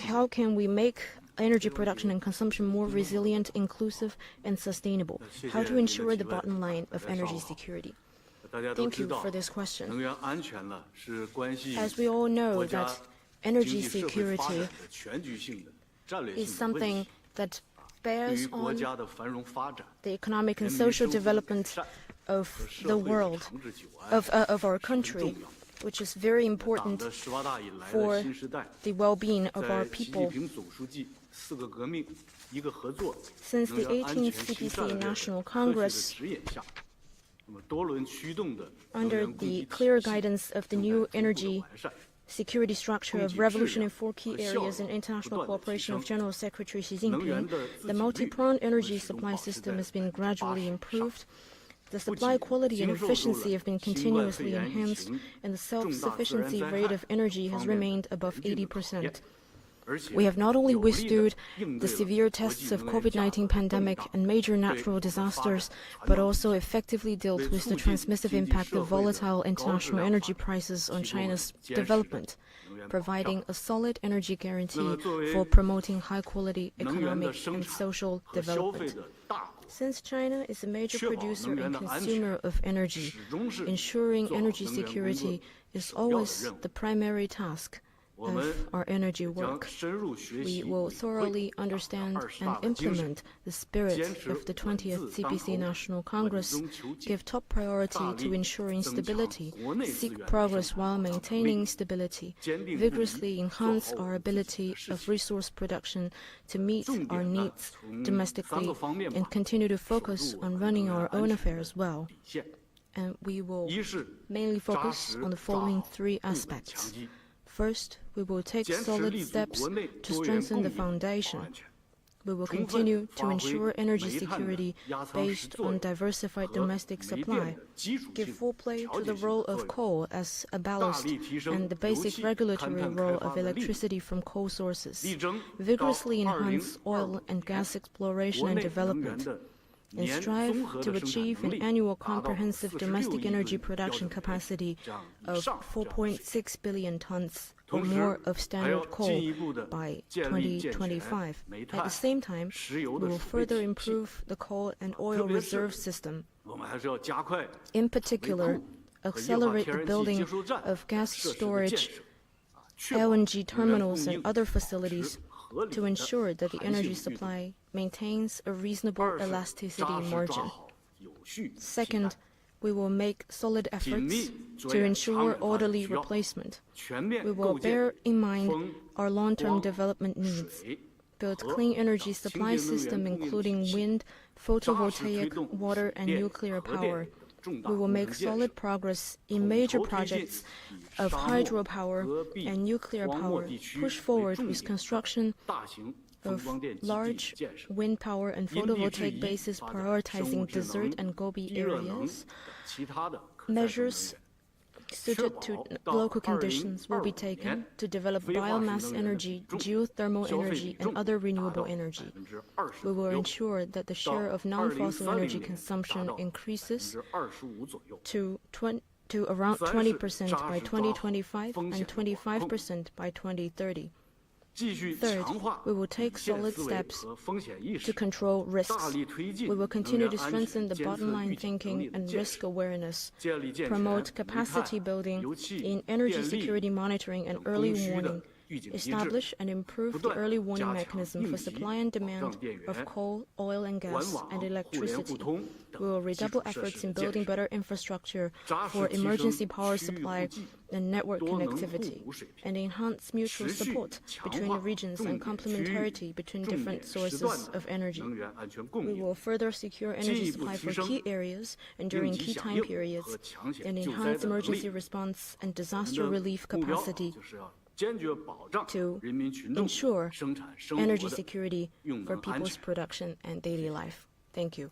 how can we make energy production and consumption more resilient, inclusive, and sustainable? How to ensure the bottom line of energy security? Thank you for this question. As we all know that energy security is something that bears on the economic and social development of the world, of our country, which is very important for the well-being of our people. Since the 18th CPC National Congress, under the clear guidance of the new energy security structure of revolution in 4 key areas and international cooperation of General Secretary Xi Jinping, the multi-pronged energy supply system has been gradually improved. The supply quality and efficiency have been continuously enhanced, and the self-sufficiency rate of energy has remained above 80%. We have not only withstood the severe tests of COVID-19 pandemic and major natural disasters, but also effectively dealt with the transmissive impact of volatile international energy prices on China's development, providing a solid energy guarantee for promoting high-quality economic and social development. Since China is a major producer and consumer of energy, ensuring energy security is always the primary task of our energy work. We will thoroughly understand and implement the spirit of the 20th CPC National Congress, give top priority to ensuring stability, seek progress while maintaining stability, vigorously enhance our ability of resource production to meet our needs domestically, and continue to focus on running our own affairs well. And we will mainly focus on the following 3 aspects. First, we will take solid steps to strengthen the foundation. We will continue to ensure energy security based on diversified domestic supply, give full play to the role of coal as a ballast and the basic regulatory role of electricity from coal sources, vigorously enhance oil and gas exploration and development, and strive to achieve an annual comprehensive domestic energy production capacity of 4.6 billion tons or more of standard coal by 2025. At the same time, we will further improve the coal and oil reserve system. In particular, accelerate the building of gas storage, LNG terminals, and other facilities to ensure that the energy supply maintains a reasonable elasticity margin. Second, we will make solid efforts to ensure orderly replacement. We will bear in mind our long-term development needs, build clean energy supply system including wind, photovoltaic, water, and nuclear power. We will make solid progress in major projects of hydropower and nuclear power, push forward with construction of large wind power and photovoltaic bases prioritizing desert and Gobi areas. Measures suited to local conditions will be taken to develop biomass energy, geothermal energy, and other renewable energy. We will ensure that the share of non-fossil energy consumption increases to around 20% by 2025 and 25% by 2030. Third, we will take solid steps to control risks. We will continue to strengthen the bottom-line thinking and risk awareness, promote capacity building in energy security monitoring and early warning, establish and improve the early warning mechanism for supply and demand of coal, oil and gas, and electricity. We will redouble efforts in building better infrastructure for emergency power supply and network connectivity, and enhance mutual support between the regions and complementarity between different sources of energy. We will further secure energy supply for key areas and during key time periods, and enhance emergency response and disaster relief capacity to ensure energy security for people's production and daily life. Thank you.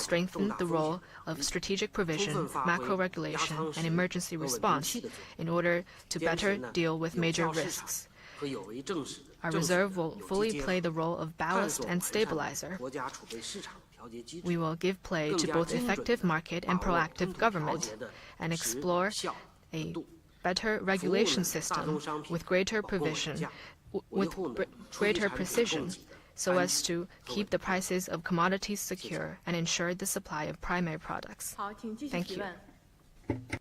strengthen the role of strategic provision, macro regulation, and emergency response in order to better deal with major risks. Our reserve will fully play the role of ballast and stabilizer. We will give play to both effective market and proactive government and explore a better regulation system with greater provision, with greater precision, so as to keep the prices of commodities secure and ensure the supply of primary products. 好，请继续 Thank 提 you. 问。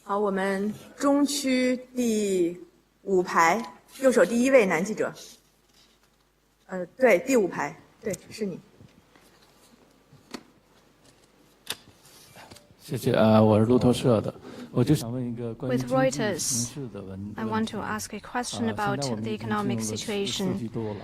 好，我们中区第5排右手第1位男记者。对，第5排，对，是你。谢谢我是路透社的，我就想问一个关于 With 经济 Reuters, 形势的问 I 题。 want to ask a question 现在 about 我们 the 已经进入 economic 了四 situation. 季度了。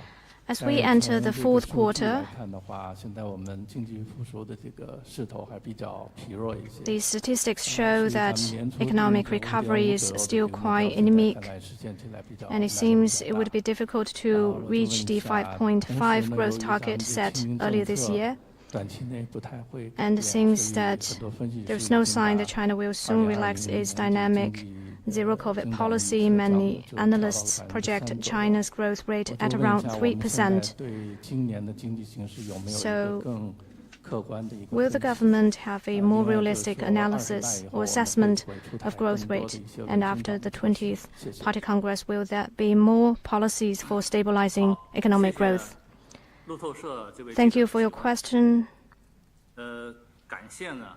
As 但 we 是 enter 从 the 这个 fourth 数据 quarter, 来看的话，现在我们经济复苏的这个势头还比较疲弱一些。 the statistics show 所以咱 that 们年初定 economic 的 recovery 5.5 is 左右的 still 这个目标 quite 现在 anemic, 看来实现起来比较 and it 难度 seems 比 it 较 would 大。 be difficult 我 to 就问一 reach the 下， 5.5 同时呢，由 growth 于咱们 target 的 set 清零 earlier 政 this 策 year, 短期内不太会改 and 变， seems 所以 that 很多分析 there's 师 no 已经 sign 把 that China will soon 2020 relax 年 its 这个 dynamic 经济 zero-COVID 增长 policy. 预测 Many 就调到了 analysts project 3%左右。 China's growth rate 我 at 就问一 around 下，我们现在 3%. 对今年的经济形势有没有一 So, 个更客观的一个 Will the 分析？ government have a more 另外就是 realistic 说20大 analysis 以后 or 我们会 assessment 不会出台 of 更 growth 多的 rate? 一些 And 稳 after 增 the 长措施？ 20th 谢谢。 Party Congress, will there be more policies for stabilizing economic growth? 路透社这位 Thank you for your question. 感谢呢，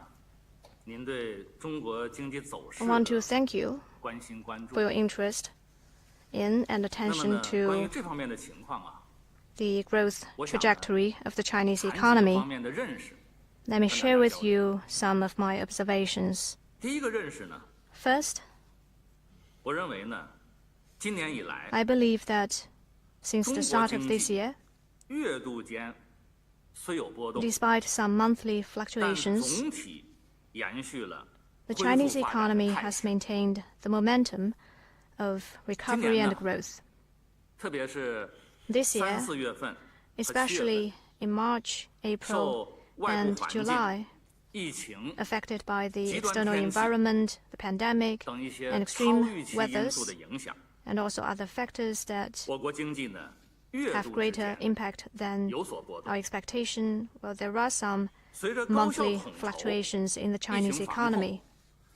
您对中国经济走势 I want to 的 thank you 关心关注 for。your interest in and 那么 attention 呢，关于 to 这方面的情况啊， the growth 我想呢， trajectory of the Chinese 谈几个 economy. 方面的认识。 Let me share with you some of my observations. 第一个认识呢， First, 我认为呢，今年以来 I believe that since 中 the 国 start 经 of this 济 year, 月度间虽有波动， despite some monthly 但 fluctuations, 总体延续了 the 恢 Chinese 复发展的 economy 态 has 势。 maintained the momentum of recovery and 今年呢， growth. 特别是 This 3、 year, 4月份和7月份， especially in March, April, 受外部 and 环境、 July, 疫情 affected by the 极端 external 天气 environment, the pandemic, 等一些 and 超 extreme 预期因素的 weathers, 影响， and also other factors that 我国经济呢月 have 度之 greater 间 impact than 有所波动 our。expectation. Well, there are some 随着高效 monthly 统筹、 fluctuations in the 疫 Chinese 情防控 economy,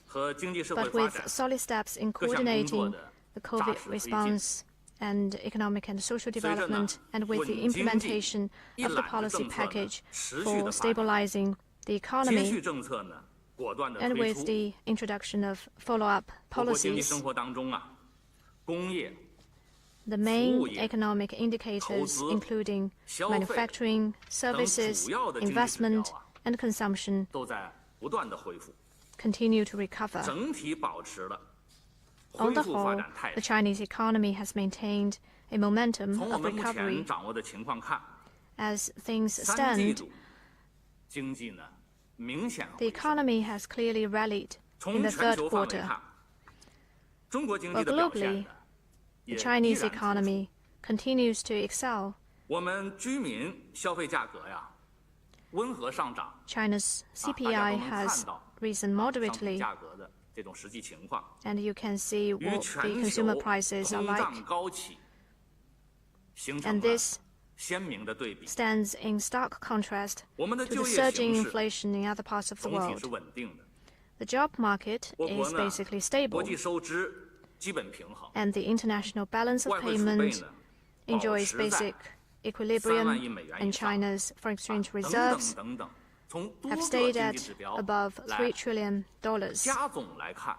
和经济社会 but 发 with 展 solid steps in 各项工作 coordinating 的 the 扎 COVID 实推进， response and economic and social 随着呢 development, and with the 稳经济 implementation 一 of the 揽子 policy 政策呢 package 持续 for 的发展， stabilizing the 接 economy, 续政策呢果断的 and 推 with 出。 the introduction of follow-up 我国经济 policies, 生活当中啊，工业、 the main 服务业、 economic indicators, 投资、 including 消费 manufacturing, 等 services, 主要的经济指标 investment, 啊， and consumption, 都在不断的恢复， continue to recover. 整体保持了 On 恢 the 复发 whole, 展态 the 势。 Chinese economy has maintained a momentum 从我 of 们目前 recovery. 掌握的情况看， As things 3季 stand, 度经济呢明显 the 回升。 economy has clearly rallied in 从 the 全 third 球范围 quarter. 看，中国经济 But 的表现 globally, 呢 the 也依 Chinese 然突出。 economy continues to excel. 我们居民消费价格呀温和上涨， China's 大家 CPI 都能看 has 到 risen 商品 moderately, 价格的这种实际情况， and you can see 与 what the 全 consumer 球 prices are 通 like. 胀高企形成 And 了 this 鲜明的对比。 stands in stark contrast 我们的 to 就 the 业 surging 形势 inflation in other parts of the 总体 world. 是稳定的， The job market 我国 is 呢 basically 国 stable, 际收支基本平衡， and the international balance of 外汇储备 payment 呢保 enjoys 持在 basic 3万 equilibrium, 亿美元以 and 上， China's foreign exchange 等 reserves 等等等，从多 have 个 stayed 经 at 济指标 above 来$3 trillion. 加总来看，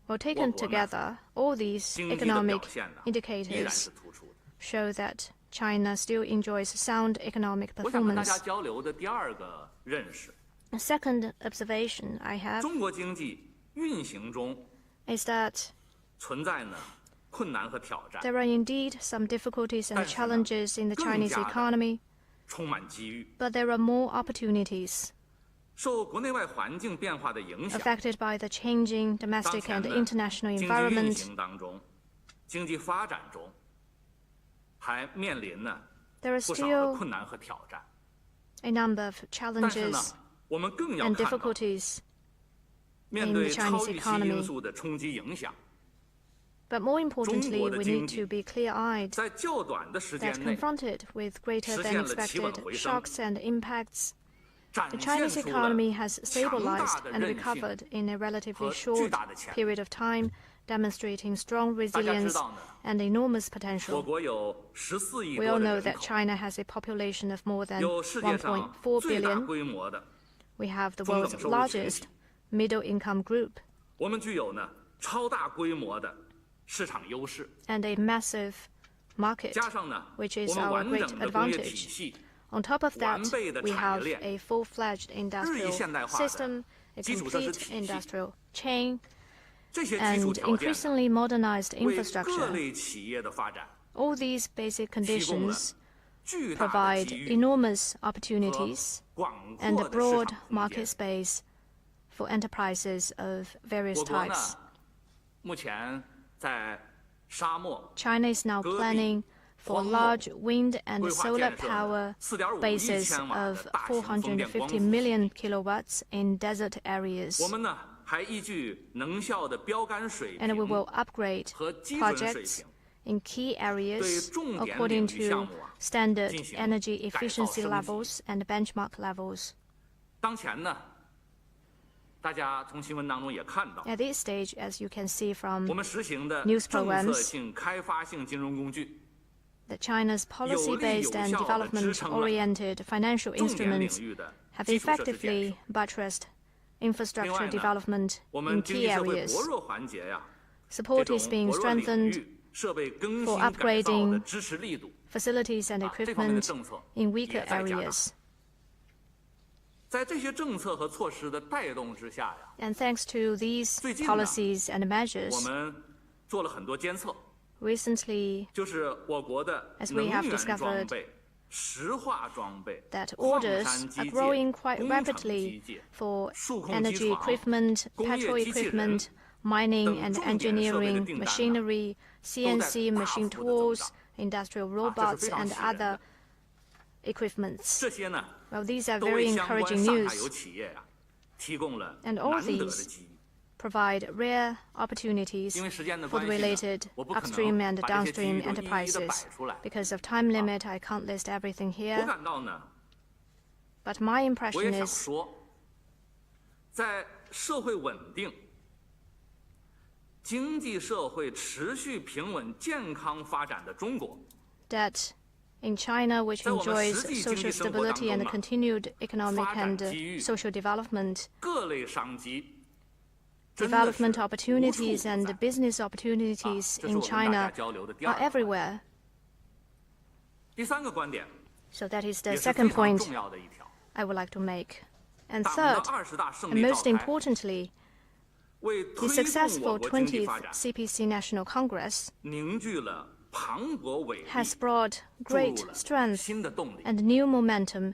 Well, taken 我国呢 together, all these 经济的 economic 表现呢依然 indicators 是突出的。 show that China still enjoys sound economic 我想跟大家 performance. 交流的第二个认识， A second observation I have 中国经济运行中 is that 存在呢困难和挑战， there are indeed some difficulties and 但是呢， challenges in the 更 Chinese 加的 economy, 充满机遇。 but there are more opportunities. 受国内外环境变化的影响， Affected by the changing 当 domestic 前 and 的 international 经济运 environment, 行当中，经济发展中，还面临呢 there are 不少的 still 困难和挑战。 a number of 但是呢 challenges，我们更要 and 看到， difficulties 面 in 对 the 超 Chinese 预期 economy. 因素的冲击影响， But more importantly, 中国的 we 经 need 济 to be clear-eyed 在较短的时 that 间内 confronted with greater 实 than 现了企稳 expected 回升， shocks and impacts, 展 the 现 Chinese 出了 economy has 强 stabilized 大的 and 韧性 recovered in a relatively 和巨 short 大的潜力。 period of time, demonstrating strong 大家知 resilience 道呢， and enormous 我 potential. 国有14亿 We 多 all 的 know 人 that 口， China has a population of more than 有世界上 1.4最大 billion. 规模的， We have the 中等 world's 收入群 largest 体， middle-income group 我们具有呢超大规模的市场优势， and a massive market, 加上呢 which 我 is 们 our 完 great 整的工业体 advantage. 系， On top of that, 完备的 we 产业 have 链， a full-fledged 日益 industrial 现代化的 system a complete industrial chain, 这些基础 and 条件 increasingly modernized 为各 infrastructure. 类企业的发展 All these basic 提供了 conditions 巨大的 provide 机遇 enormous 和 opportunities 广 and 阔 a 的市 broad 场空 market 间。 space for enterprises of various 我国呢 types. 目前在沙漠 China is now 戈壁 planning for 荒漠 large wind and 规划 solar 建设 power 4.5亿 bases 千瓦 of 的大型风电光 450 伏基地 million kilowatts in desert 我 areas. 们呢还依据能效的标杆水 And we 平 will upgrade 和基准水 projects 平， in key 对 areas 重点 according 领域项 to 目啊 standard 进行 energy 改造 efficiency 升级。 levels and benchmark levels. 当前呢，大家从新闻当中也看到， At this stage, as you can see 我 from 们实行的 news 政策 programs 性、开发性金融工具， that China's policy-based and development-oriented financial 重点领 instruments 域的 have 基础设施建 effectively 设。 buttressed 另 infrastructure 外呢， development 我 in 们经济 key 社会 areas. 薄弱环节呀，这 Support 种 is being 薄弱领 strengthened 域设备更 for 新改造的 upgrading 支持力度， facilities and 这方面的 equipment 政策 in 也 weaker 在加大。 areas. 在这些政策和措施的带动之下呀， And thanks to these 最近呢， policies and 我 measures, 们做了很多监测， recently 就是我国的 As 能 we have 源 discovered 装备、石化装备、 that 矿 orders 山机 are 械、 growing quite 工程 rapidly 机械、 for 数控机 energy 床、 equipment, 工业 petrol 机器人 equipment, mining 等 and 重点设备的 engineering, 订单呢， machinery, CNC 大 machine 幅地增 tools, 长。 industrial 这是 robots, 非常 and 喜人的。 other equipments. 这些呢， Well, these are 都为 very 相关 encouraging 上下游 news. 企业呀提供了 And 难 all 得的 these 机遇。 provide rare opportunities 因为时间的 for 关 the 系呢， related 我不可 upstream 能 and 把这些机遇 downstream 都一一的 enterprises. 摆出来。 Because of time limit, I can't list everything 我 here. 感到呢， But my 我也 impression 想 is 说，在社会稳定、经济社会持续平稳健康发展的中国， that in China, which 在我们 enjoys 实际经济 social 生活当 stability and 中啊， continued economic 发展 and 机遇 social development, 各类商机，真的是 development 无处 opportunities 不 and 在。 business opportunities 这是 in 我跟大家 China 交流的第 are 二个观点。 everywhere. 第三个观点 So that is the 也是非 second 常 point 重要的一条。 I would like to make. And 党的 third, 20大胜 and 利召 most 开， importantly, 为 the 推动 successful 我国经济 20th 发展 CPC National Congress 凝聚了磅礴伟力， has brought 注入 great 了 strength 新的动力。 and new momentum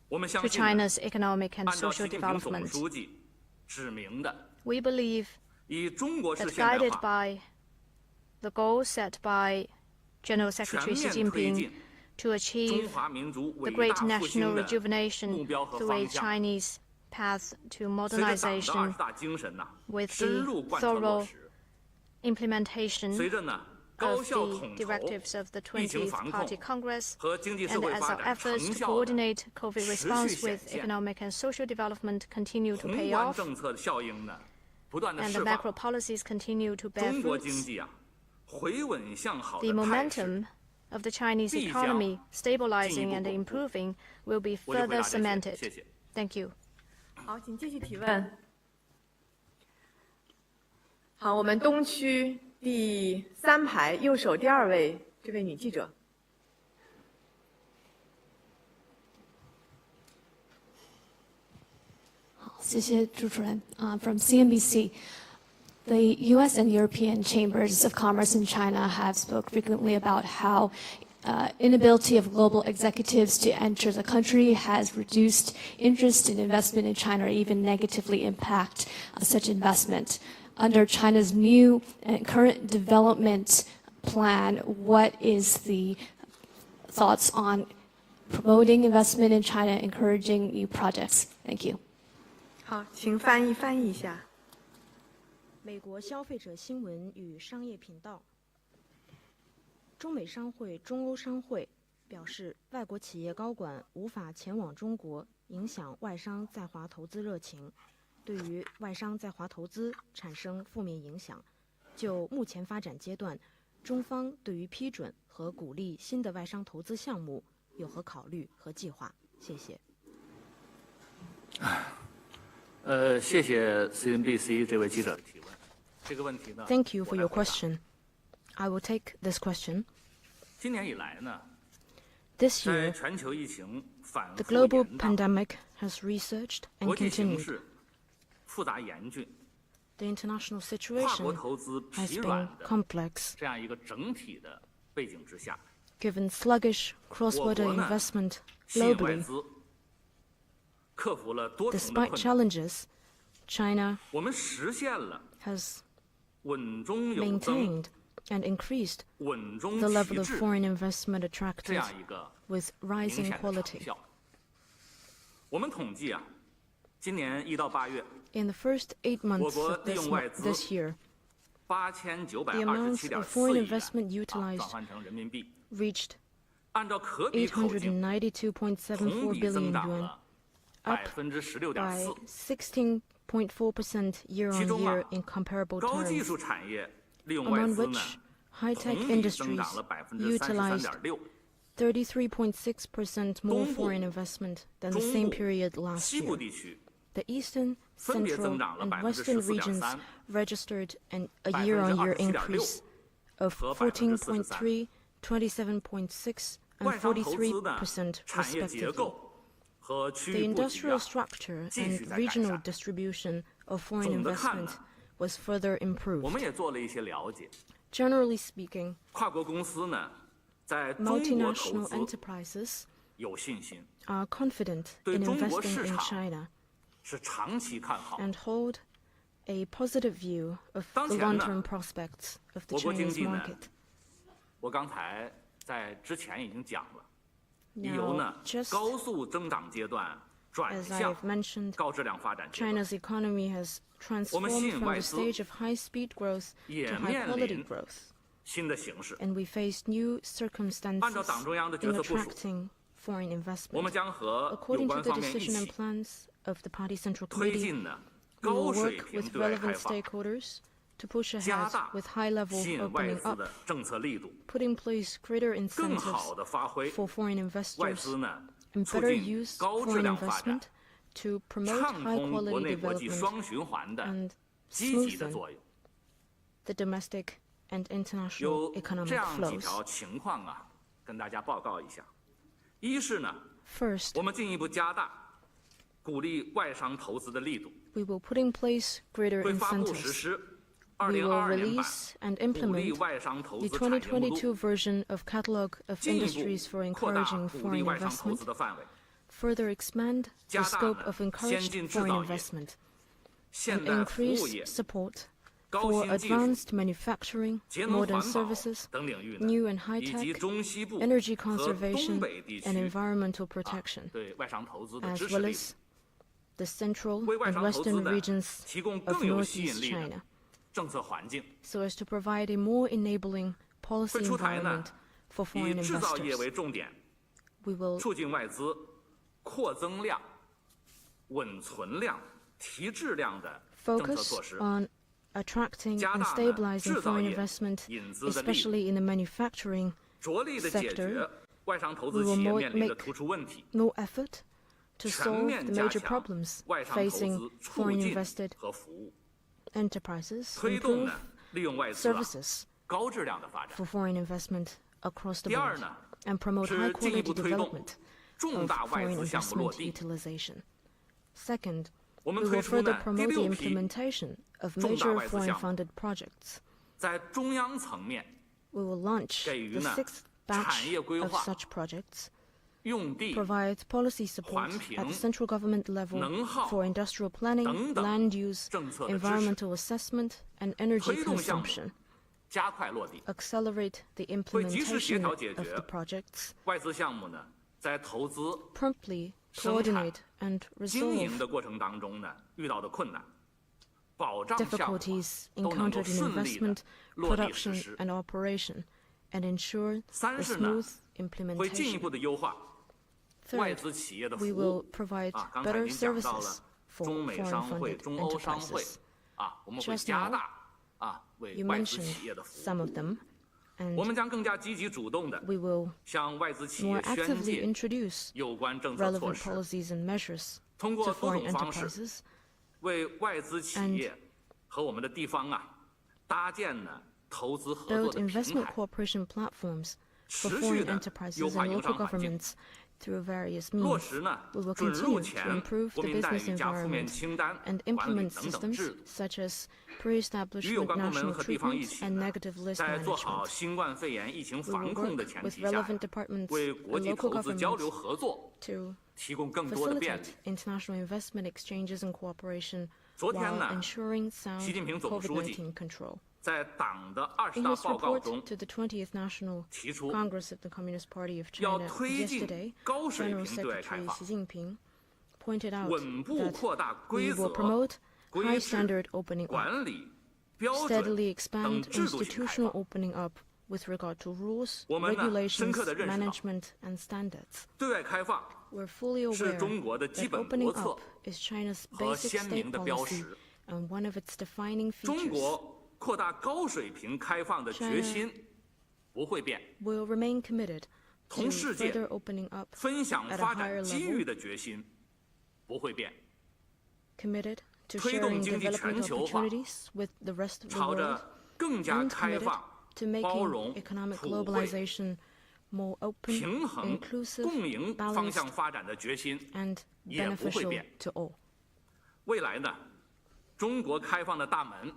我们相 to 信呢， China's economic and 按照 social 习近平总 development. 书记指明的， We believe 以中国式 that 现代 guided 化 by the goals set by General 全 Secretary Xi 面推 Jinping 进 to 中 achieve 华民族 the 伟 great 大复兴 national 的 rejuvenation 目标和 through 方 a 向。 Chinese path to 随着党的 modernization 20大精神呐， with 深 the 入贯彻落 thorough 实。 implementation 随着呢，高 of 效 the 统筹 directives of the 疫情 20th 防 Party 控 Congress 和经济社 and 会 as 发 our 展 efforts 成 to 效的 coordinate COVID 持续 response 显 with 现， economic and social development continue to 宏 pay 观 off, 政策的效应呢，不断的 and the 释 macro 放， policies continue to bear 中国经 fruits. 济啊回稳向好 The 的态势。 momentum of the Chinese 必将 economy stabilizing 进一步 and 巩固。 improving will be 我就回 further 答这些， cemented. 谢谢。 Thank you. 好，请继续提问。好，我们东区第3排右手第2位这位女记者。谢谢主持人。From CNBC, the U.S. and European chambers of commerce in China have spoke frequently about how inability of global executives to enter the country has reduced interest in investment in China or even negatively impact such investment. Under China's new and current development plan, what is the thoughts on promoting investment in China, encouraging new projects? Thank you. 好，请翻译一下。美国消费者新闻与商业频道。中美商会、中欧商会表示，外国企业高管无法前往中国，影响外商在华投资热情，对于外商在华投资产生负面影响。就目前发展阶段，中方对于批准和鼓励新的外商投资项目有何考虑和计划？谢谢。谢谢 CNBC 这位记者的提问。这个问题呢 Thank you for 我来 your 回答 question. I will take this question. 今年以来呢， This 在 year, 全球疫情反 the 复 global 延宕， pandemic has researched and 国际形 continued. 势复杂严峻、 The international 跨国 situation 投资 has 疲 been 软的 complex. 这样一个整体的背景之下， Given sluggish 我 cross-border 国呢 investment 吸引外 globally, 资，克服了多重的 despite 困难， challenges, China 我们实现了 has 稳中有增、 maintained and increased 稳中 the 取 level of 质 foreign investment 这 attracted 样一个 with 明 rising 显的 quality. 成效。我们统计啊，今年1到8月， In the first 8 months 我国 of 利用外资 this year, the amount of 8927.4 foreign 亿元 investment 转 utilized 换成人民币， reached 按照可比口径， 892.74 同比增 billion 长 yuan, 了 up 16.4%。 by 16.4% year 其 on 中 year 啊， in comparable 高技 terms, 术产业利用外 among 资呢， which high-tech 同比增 industries 长了 utilized 33.6%。 33.6% more 东部、 foreign investment than the 中 same 部、 period last 西部 year. 地区 The eastern, 分别 central, 增长了 and western regions 14.3%、 registered a year-on-year increase of 14.3%, 27.6%, and 外商投资呢， 43% 产业结 respectively. 构和区 The 域布局 industrial 啊， structure 继续 and 在改 regional 善。 distribution of foreign 总的看 investment 呢， was further 我 improved. 们也做了一些了解。 Generally speaking, 跨国公司呢，在中国投 multinational 资 enterprises 有信心， are confident 对 in 中国 investing 市 in 场 China 是长期看好。 and hold a positive view of 当 the 前呢， long-term prospects of the 我国经 Chinese 济呢， market. 我刚才在之前已经讲了，已由 Now, 呢 just 高速增长阶段转 as 向 I've mentioned, 高质量发展阶段， China's economy has 我们吸 transformed 引 from 外 the 资 stage of high-speed growth 也 to 面 high-quality 临 growth, 新的形势。 and we face new 按照 circumstances 党中央的 in 决策部署， attracting foreign 我们 investment. 将和有 According to 关 the 方面一 decision and 起 plans of the Party Central 推 Committee, 进呢 we will 高水 work 平 with 对外开 relevant 放， stakeholders to push 加 ahead 大 with high-level 吸引外 opening 资 up, 的政策力度， put in place greater 更好 incentives 地发挥 for foreign 外 investors 资呢 and 促 better 进 use 高质 foreign 量发展 investment、to promote 畅通国 high-quality 内国际 development 双循环的 and 积极的 smoothen 作用。 the domestic and international 有 economic 这样几 flows. 条情况啊，跟大家报告一下。一是呢， First, 我们进一步加大鼓励外商投资的力度， we will put in place greater 会发布实 incentives. 施 We will 2022年版 release and 鼓励 implement 外商投 the 资产业目录， 2022 version of Catalogue of 进一 Industries for 步扩大 Encouraging 鼓励 Foreign 外商投 Investment, 资的范围， further expand the 加大 scope 呢 of 先 encouraged 进制 foreign 造业、 investment, 现 and 代服务 increase 业、 support 高 for 新技术、 advanced manufacturing, 节能 modern 环保 services, 等领域呢， new and 以及 high-tech, 中西部 energy 和东 conservation, 北地 and 区 environmental protection, 对外商投资的 as 支持 well 力度， as the central 为外 and 商投资 western 呢 regions 提供 of 更有吸引 northeast 力的 China, 政策环境， so as to provide a more enabling 会 policy 出台 environment 呢 for 以 foreign 制造业 investors. 为重点， We will 促进外资扩增量、稳存量、提质量的政策 focus 措施， on attracting 加 and 大呢 stabilizing 制造 foreign 业 investment, 引资的力度， especially in the manufacturing 着力的解 sector. 决外商投 We 资 will 企业 more 面临的 make 突出问题， more effort to 全 solve 面 the 加 major 强 problems 外商投 facing 资促 foreign 进 invested 和服务， enterprises, 推动 improve 呢利用外资啊 services 高质量的发展。 for foreign investment across the 第二 board, 呢， and promote 是 high 进一 quality 步推动 development 重 of 大外 foreign 资项目落 investment 地。 utilization. Second, 我们 we 推 will 出 further 呢第 promote the 6批 implementation of 重大 major 外资 foreign 项目， funded projects. 在中央层面 We will launch 给予 the 呢 sixth 产 batch 业规 of 划、 such projects, 用地、 provide policy support 环评、 at the central government level 能耗 for industrial planning, 等等 land use, 政策的支持， environmental assessment, and energy 推动项目 consumption. 加快落地。 Accelerate the 会及时协 implementation 调解 of 决 the projects, 外资项目呢在投资 promptly 生产 coordinate and 经营 resolve 的过程当中呢遇到的困难，保障项目 difficulties 都能够 encountered in 顺利的 investment, 落地实 production, 施。 and operation, and ensure the 三是呢 smooth 会进一 implementation. 步的优化外 Third, 资企业的服 we 务 will provide 啊，刚才 better 已经讲到 services 了 for 中美 foreign 商会、 funded 中欧商会 enterprises. 啊，我们会 Just 加 now, 大啊为 You 外资 mentioned 企业的服 some 务。 of them, 我 and 们将更加积极主动的 we will 向外资企 more 业宣 actively 介 introduce 有关政策措 relevant 施， policies and measures 通 to 过多 foreign 种方式 enterprises 为外资企业和我们的地方啊搭建呢投资合作 build 的平 investment 台， cooperation platforms for 持续 foreign 的 enterprises 优化 and 营 local 商环境， governments Through various 落 means, 实呢 we will 准入 continue to 前 improve 国 the 民待 business 遇加负面 environment 清单 and 管理 implement 等等 systems 制度， such as 与有 pre-establishment 关部门 national 和地方一 treatment 起 and 呢， negative list 在做好 management. 新冠肺炎疫情 We 防 will 控的 work 前 with 提下， relevant departments 为国 and 际 local 投资交流 governments 合作 to 提供更多的便利 facilitate。international investment exchanges and cooperation 昨天 while 呢， ensuring sound 习近平总书记 COVID-19 control. 在党的20 In 大 his 报告 report 中 to the 20th National 提出， Congress of the Communist Party of 要 China 推进 yesterday, 高水 General 平对外开 Secretary 放， Xi Jinping pointed out 稳步 that 扩大 we 规 will 则、 promote 规 high 制、 standard opening up, 管理、标 steadily 准等 expand 制度性开 institutional 放。 opening up with regard to rules, 我们呢，深 regulations, 刻地认识到， management, and standards. 对外开放 We're fully 是 aware 中国的基 that 本 opening 国策 up is China's 和 basic 鲜 state 明的标 policy 识。 and one of its defining 中 features. 国扩大高水平开放的决心不会变， Will remain committed to 同世界 further opening up 分享 at a 发 higher 展机遇 level, 的决心不会变， committed to 推动 sharing 经济 development 全球化， opportunities with the rest of the 朝 world, 着更加 and 开 committed 放、 to 包 making 容、 economic 普惠、 globalization more open, 平衡、 inclusive, 共赢方 balanced, 向发展的决心 and 也不会 beneficial 变。 to all. 未来呢，中国开放的大门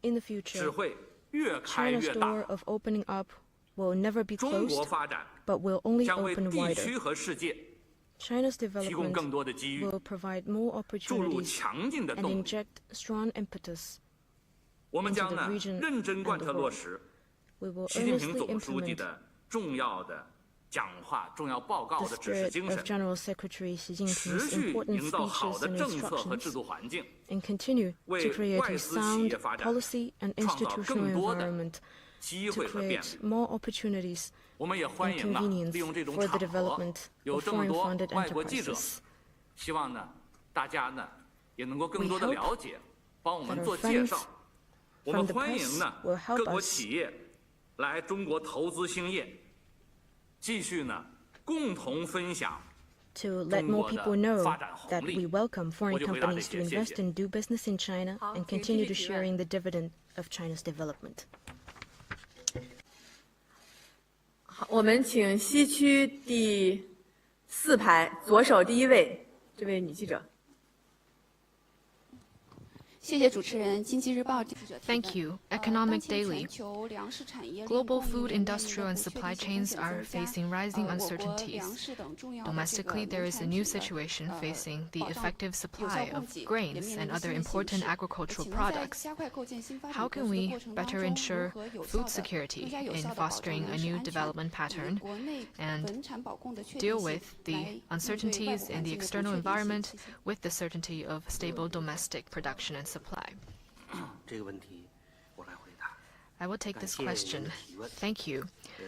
In the 只 future, 会越开 China's 越大 door， of opening up will never be 中国 closed, 发展 but will only 将为 open 地 wider. 区和世界 China's 提供 development 更多的机遇， will provide more 注入 opportunities 强劲的 and 动力。 inject strong impetus. 我们 into 将 the 呢 region 认真贯彻 and the 落 world. 实 We will 习近平 earnestly 总书记 implement 的重要的讲话、重要报 the 告的指示 spirit 精 of 神， General Secretary Xi 持 Jinping's 续 important 营造好 speeches 的 and 政策和制 instructions 度环境， and continue to 为 create 外 a 资企 sound 业发展 policy and 创造 institutional 更多的 environment 机 to 会和便 create 利。 more opportunities 我们也欢 and 迎呢， convenience 利用这种 for 场 the 合， development 有 of 这么多 foreign-funded 外国记者， enterprises. 希望呢，大家呢也能够更 We 多的 hope 了解，帮我 that 们 our 做介 friends 绍。我 from 们 the 欢迎 press 呢 will help 各国 us 企业来中国投资兴业，继续呢共同分享 to let more people know that we welcome foreign 我就回答这 companies to 些，谢 invest 谢。 and do business in China and continue to sharing the dividend of China's development. 好，我们请西区第4排左手第1位这位女记者。谢谢主持人。经济日报记者提问。 Thank you. Economic 当前 Daily. 全球粮食产业链 Global 供应 food, 链面临 industrial, 的 and 不确 supply 定性 chains are 风险增加。 facing rising 我国 uncertainties. 粮食等重要的 Domestically, there is a new situation facing the effective supply of grains and other important agricultural products. How can we better ensure food security in fostering a new development pattern and deal with the uncertainties in the external environment with the certainty of stable domestic production and supply? 这个问题我来回答。 I will take this 感谢 question. 您的提问。 Thank you.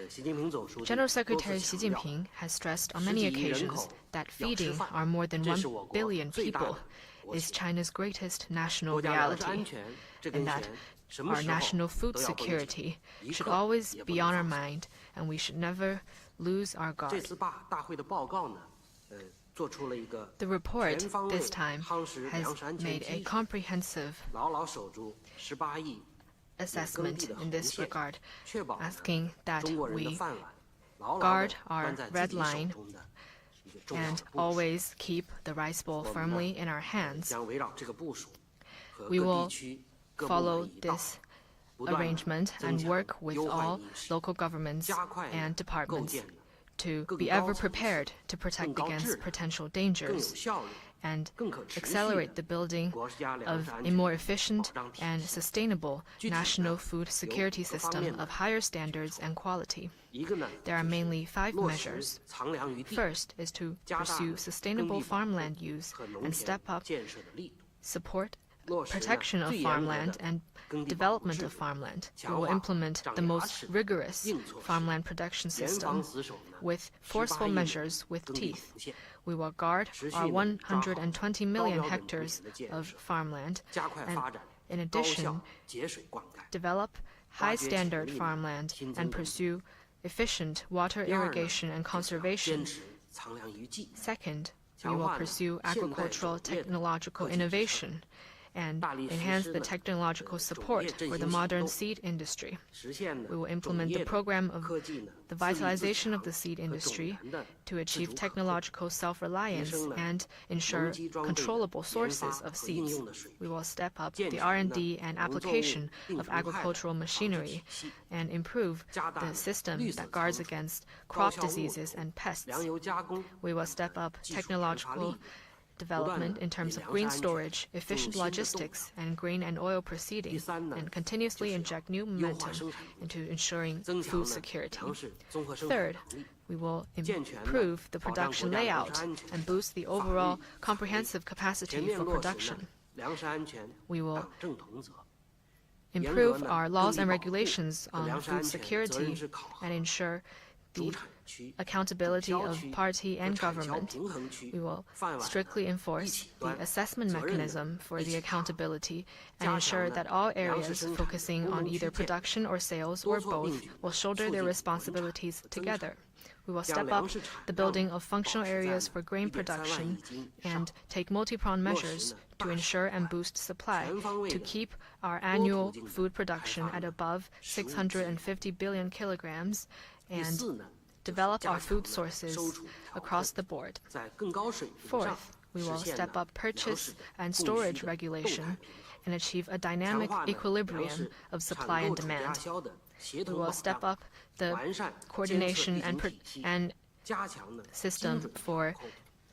习近平总书记 General 多次 Secretary Xi 强调 Jinping has stressed on many 10亿人 occasions 口 that 要吃 feeding 饭 our more than 这 1是我国 billion 最大 people 的国 is 情。 China's greatest national 国家粮食安 reality, 全这根 and that 弦什么 our 时候 national food 都要绷紧， security 一 should 刻 always 也不 be 能 on our 放松。 mind, and we should never lose our 这 guard. 次大会的报告呢，做出了一个 The report 全方位 this time 夯实 has 粮食安全 made a 基础， comprehensive 牢牢守住18亿 assessment in this regard, 确保呢 asking that 中国人的 we 饭碗牢牢 guard 地 our 端在自 red 己手 line 中的一个重要 and 的部署。 always keep the rice bowl 我们呢 firmly in our hands. 将围绕这个部署和 We 各 will 地区各部 follow 门一道， this 不断地 arrangement 增 and 强 work with 忧患 all 意识， local governments 加快 and 构 departments 建呢 to 更 be 高 ever 层次、 prepared to protect 更高质 against 量、 potential 更有 dangers 效率、 and 更可持续 accelerate 的 the building 国家粮 of 食安 a 全 more 保 efficient 障体 and 系。 sustainable 具体 national 呢 food 有 security 各方 system 面的 of higher standards and quality. 一个呢， There are 就是 mainly 5落 measures. 实藏粮于地， First is to 加大 pursue 耕 sustainable 地保护 farmland use 和农 and 田 step up 建设的力度， support 落实呢 protection of 最严格 farmland 的 and 耕地保护 development 制 of 度， farmland. We 强 will 化 implement 长 the 牙 most 齿的 rigorous 硬措施， farmland production 严 system 防死守呢 with 18 forceful 亿 measures with 耕地 teeth. 浮现， We will guard 持续 our 呢抓好120 million 高标准 hectares 土地的建 of 设， farmland 加快 and 发展 in 高 addition 效节水灌溉。 develop 挖 high 掘 standard 潜力呢 farmland 新增 and 耕地 pursue efficient water 第二呢 irrigation and 就是要坚 conservation. 持藏粮于技， Second, we 强 will 化呢 pursue 现代 agricultural 农业的 technological 科技支撑， innovation and enhance the technological support for the modern seed industry. We will implement the program of the vitalization of the seed industry to achieve technological self-reliance and ensure controllable sources of seeds. We will step up the R&D and application of agricultural machinery and improve the system that guards against crop diseases and pests. We will step up technological development in terms of green storage, efficient logistics, and green and oil proceeding, and continuously inject new momentum into ensuring food security. Third, we will improve the production layout and boost the overall comprehensive capacity for production. We will improve our laws and regulations on food security and ensure the accountability of party and government. We will strictly enforce the assessment mechanism for the accountability and ensure that all areas focusing on either production or sales or both will shoulder their responsibilities together. We will step up the building of functional areas for grain production and take multi-pronged measures to ensure and boost supply to keep our annual food production at above 650 billion kilograms and develop our food sources across the board. Fourth, we will step up purchase and storage regulation and achieve a dynamic equilibrium of supply and demand. We will step up the coordination and system for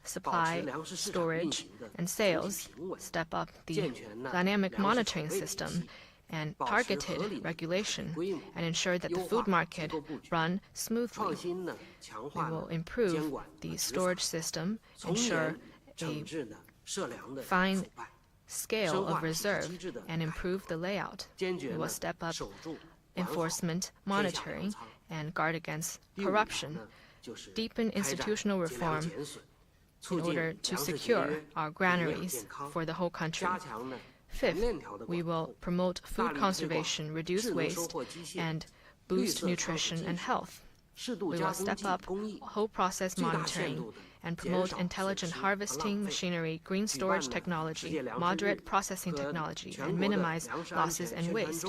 supply, storage, and sales, step up the dynamic monitoring system and targeted regulation, and ensure that the food market run smoothly. We will improve the storage system, ensure a fine scale of reserve, and improve the layout. We will step up enforcement, monitoring, and guard against corruption, deepen institutional reform in order to secure our granaries for the whole country. Fifth, we will promote food conservation, reduce waste, and boost nutrition and health. We will step up whole process monitoring and promote intelligent harvesting machinery, green storage technology, moderate processing technology, and minimize losses and waste.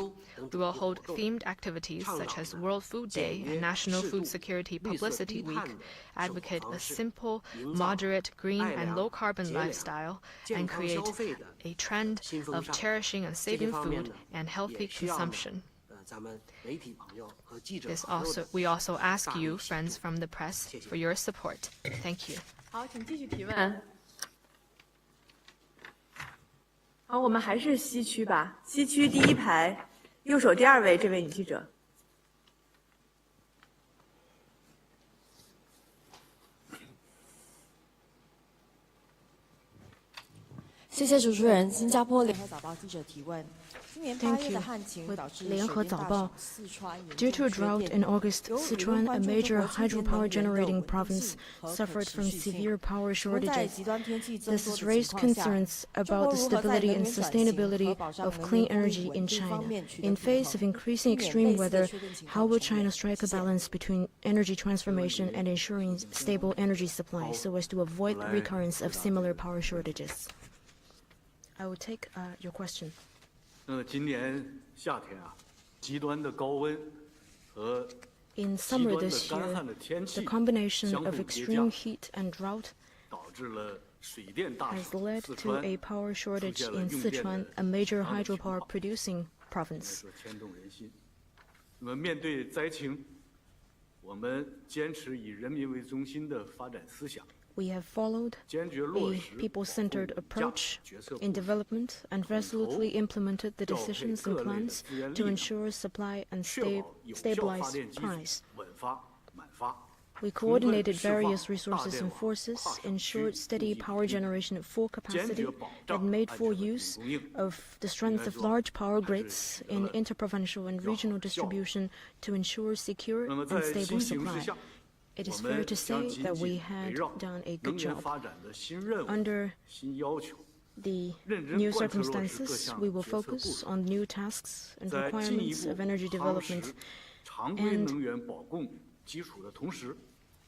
We will hold themed activities such as World Food Day and National Food Security Publicity Week, advocate a simple, moderate, green, and low-carbon lifestyle, and create a trend of cherishing and saving food and healthy consumption. We also ask you, friends from the press, for your support. Thank you. 好，请继续提问。好，我们还是西区吧。西区第一排，右手第二位这位女记者。谢谢主持人。新加坡联合早报记者提问。 Thank you. With 联合早报, due to a drought in August, Sichuan, a major hydropower generating province, suffered from severe power shortages. This has raised concerns about the stability and sustainability of clean energy in China. In face of increasing extreme weather, how will China strike a balance between energy transformation and ensuring stable energy supply so as to avoid the recurrence of similar power shortages? I will take your question. 今年夏天啊，极端的高温和 In summer this year, the combination of extreme heat and drought has led to a power shortage in Sichuan, a major hydropower producing province. 那么面对灾情，我们坚持以人民为中心的发展思想。 We have followed a people-centered approach in development and resolutely implemented the decisions and plans to ensure supply and stabilize price. We coordinated various resources and forces, ensured steady power generation at full capacity, and made full use of the strength of large power grids in interprovincial and regional distribution to ensure secure and stable supply. It is fair to say that we had done a good job. Under the new circumstances, we will focus on new tasks and requirements of energy development and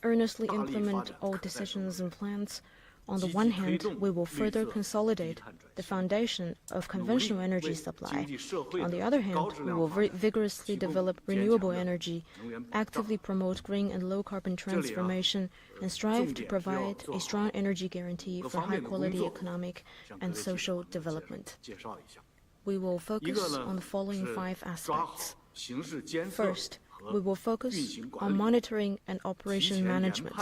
earnestly implement all decisions and plans On the one hand, we will further consolidate the foundation of conventional energy supply. On the other hand, we will vigorously develop renewable energy, actively promote green and low-carbon transformation, and strive to provide a strong energy guarantee for high-quality economic and social development. We will focus on the following 5 aspects. First, we will focus on monitoring and operation management.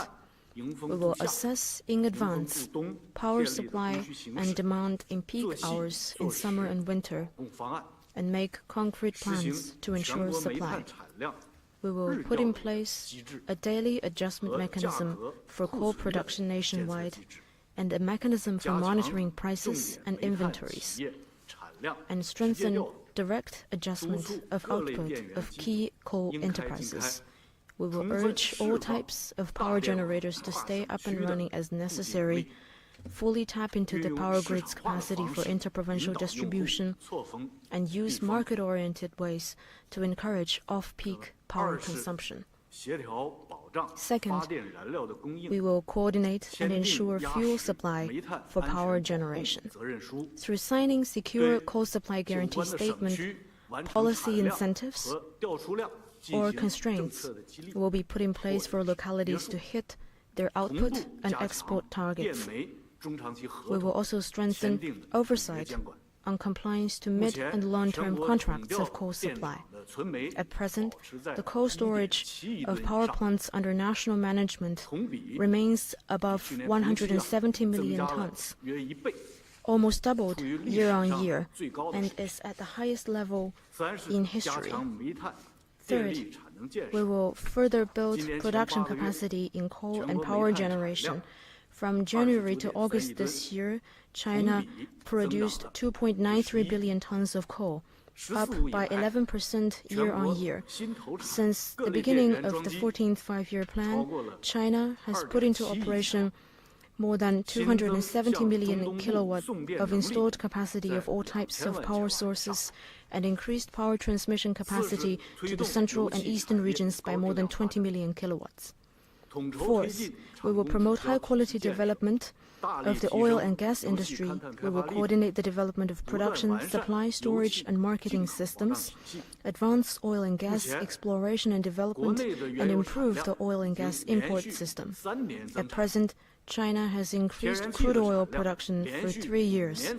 We will assess in advance power supply and demand in peak hours in summer and winter, and make concrete plans to ensure supply. We will put in place a daily adjustment mechanism for coal production nationwide and a mechanism for monitoring prices and inventories, and strengthen direct adjustment of output of key coal enterprises. We will urge all types of power generators to stay up and running as necessary, fully tap into the power grid's capacity for interprovincial distribution, and use market-oriented ways to encourage off-peak power consumption. Second, we will coordinate and ensure fuel supply for power generation. Through signing secure coal supply guarantee statement, policy incentives or constraints will be put in place for localities to hit their output and export targets. We will also strengthen oversight on compliance to mid- and long-term contracts of coal supply. At present, the coal storage of power plants under national management remains above 170 million tons, almost doubled year on year, and is at the highest level in history. Third, we will further build production capacity in coal and power generation. From January to August this year, China produced 2.93 billion tons of coal, up by 11% year on year. Since the beginning of the 14th Five-Year Plan, China has put into operation more than 270 million kilowatts of installed capacity of all types of power sources, and increased power transmission capacity to the central and eastern regions by more than 20 million kilowatts. Fourth, we will promote high-quality development of the oil and gas industry. We will coordinate the development of production, supply, storage, and marketing systems, advance oil and gas exploration and development, and improve the oil and gas import system. At present, China has increased crude oil production for 3 years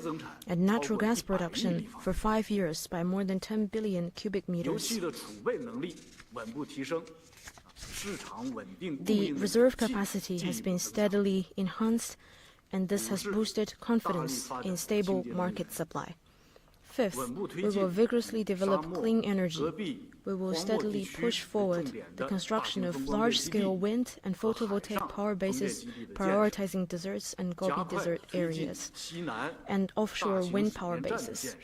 and natural gas production for 5 years by more than 10 billion cubic meters. The reserve capacity has been steadily enhanced, and this has boosted confidence in stable market supply. Fifth, we will vigorously develop clean energy. We will steadily push forward the construction of large-scale wind and photovoltaic power bases, prioritizing deserts and Gobi Desert areas, and offshore wind power bases.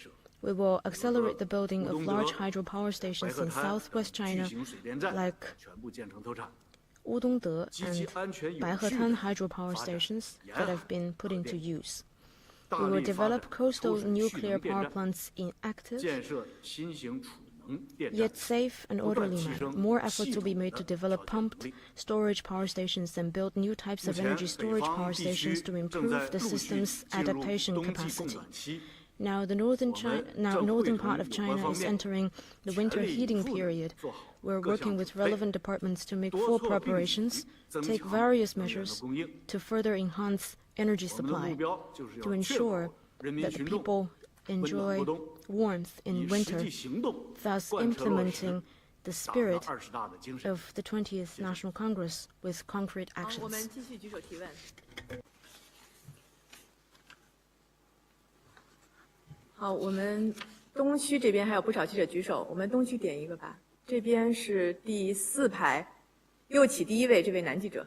We will accelerate the building of large hydropower stations in southwest China, like Udongde and Baihetan hydropower stations that have been put into use. We will develop coastal nuclear power plants in active, yet safe and orderly manner. More efforts will be made to develop pumped storage power stations and build new types of energy storage power stations to improve the system's adaptation capacity. Now, the northern part of China is entering the winter heating period. We're working with relevant departments to make full preparations, take various measures to further enhance energy supply, to ensure that the people enjoy warmth in winter, thus implementing the spirit of the 20th National Congress with concrete actions. 好，我们东区这边还有不少记者举手，我们东区点一个吧。这边是第4排，右起第1位，这位男记者。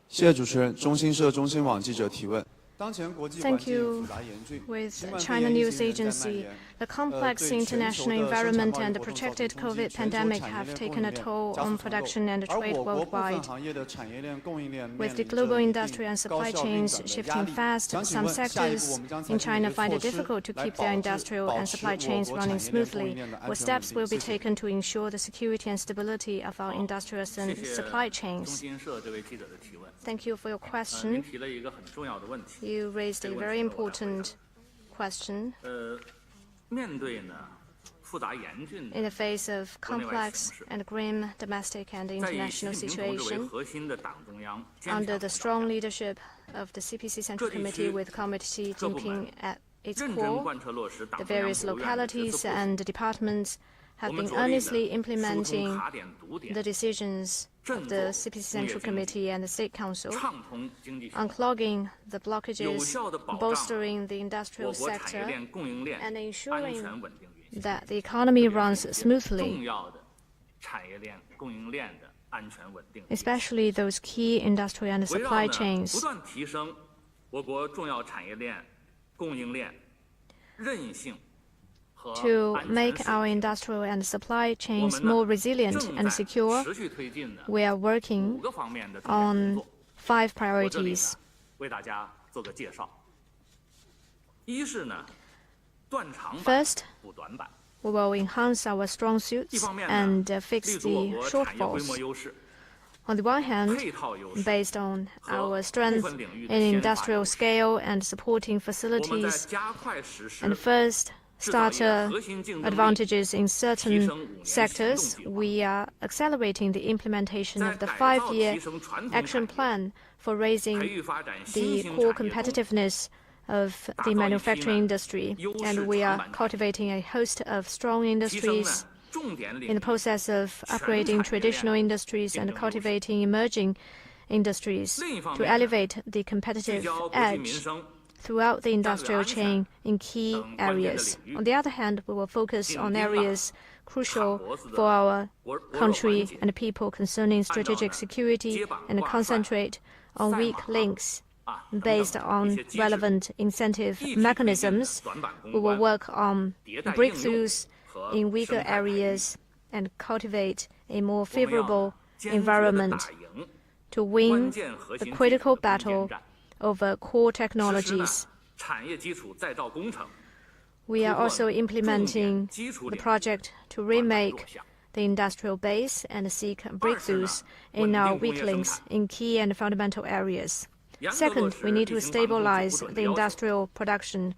谢谢主持人。中新社中新网记者提问： Thank you. With China News Agency, the complex international environment and the projected COVID pandemic have taken a toll on production and trade worldwide. With the global industry and supply chains shifting fast, some sectors in China find it difficult to keep their industrial and supply chains running smoothly. What steps will be taken to ensure the security and stability of our industrial and supply chains? Thank you for your question. You raised a very important question. In the face of complex and grim domestic and international situation, under the strong leadership of the CPC Central Committee with Comrade Xi Jinping at its core, the various localities and departments have been earnestly implementing the decisions of the CPC Central Committee and the State Council, unclogging the blockages, bolstering the industrial sector, and ensuring that the economy runs smoothly, especially those key industrial and supply chains. To make our industrial and supply chains more resilient and secure, we are working on 5 priorities. First, we will enhance our strong suits and fix the shortfalls. On the one hand, based on our strength in industrial scale and supporting facilities, and first starter advantages in certain sectors, we are accelerating the implementation of the 5-year action plan for raising the core competitiveness of the manufacturing industry, and we are cultivating a host of strong industries in the process of upgrading traditional industries and cultivating emerging industries to elevate the competitive edge throughout the industrial chain in key areas. On the other hand, we will focus on areas crucial for our country and people concerning strategic security and concentrate on weak links. Based on relevant incentive mechanisms, we will work on breakthroughs in weaker areas and cultivate a more favorable environment to win the critical battle over core technologies. We are also implementing the project to remake the industrial base and seek breakthroughs in our weak links in key and fundamental areas. Second, we need to stabilize the industrial production.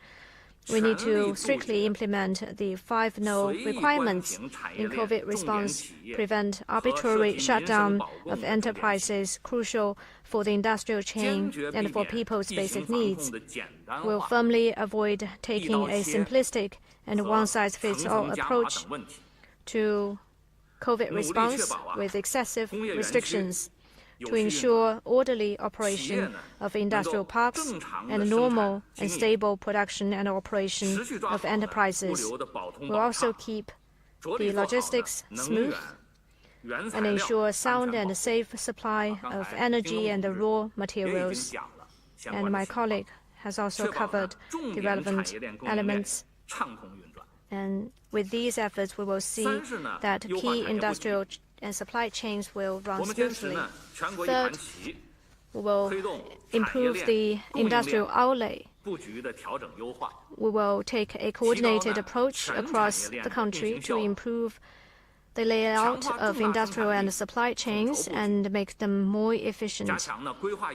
We need to strictly implement the 5 no requirements in COVID response, prevent arbitrary shutdown of enterprises crucial for the industrial chain and for people's basic needs. We'll firmly avoid taking a simplistic and one-size-fits-all approach to COVID response with excessive restrictions, to ensure orderly operation of industrial parks and normal and stable production and operation of enterprises. We'll also keep the logistics smooth and ensure sound and safe supply of energy and the raw materials. And my colleague has also covered the relevant elements. And with these efforts, we will see that key industrial and supply chains will run smoothly. Third, we will improve the industrial outlay. We will take a coordinated approach across the country to improve the layout of industrial and supply chains and make them more efficient.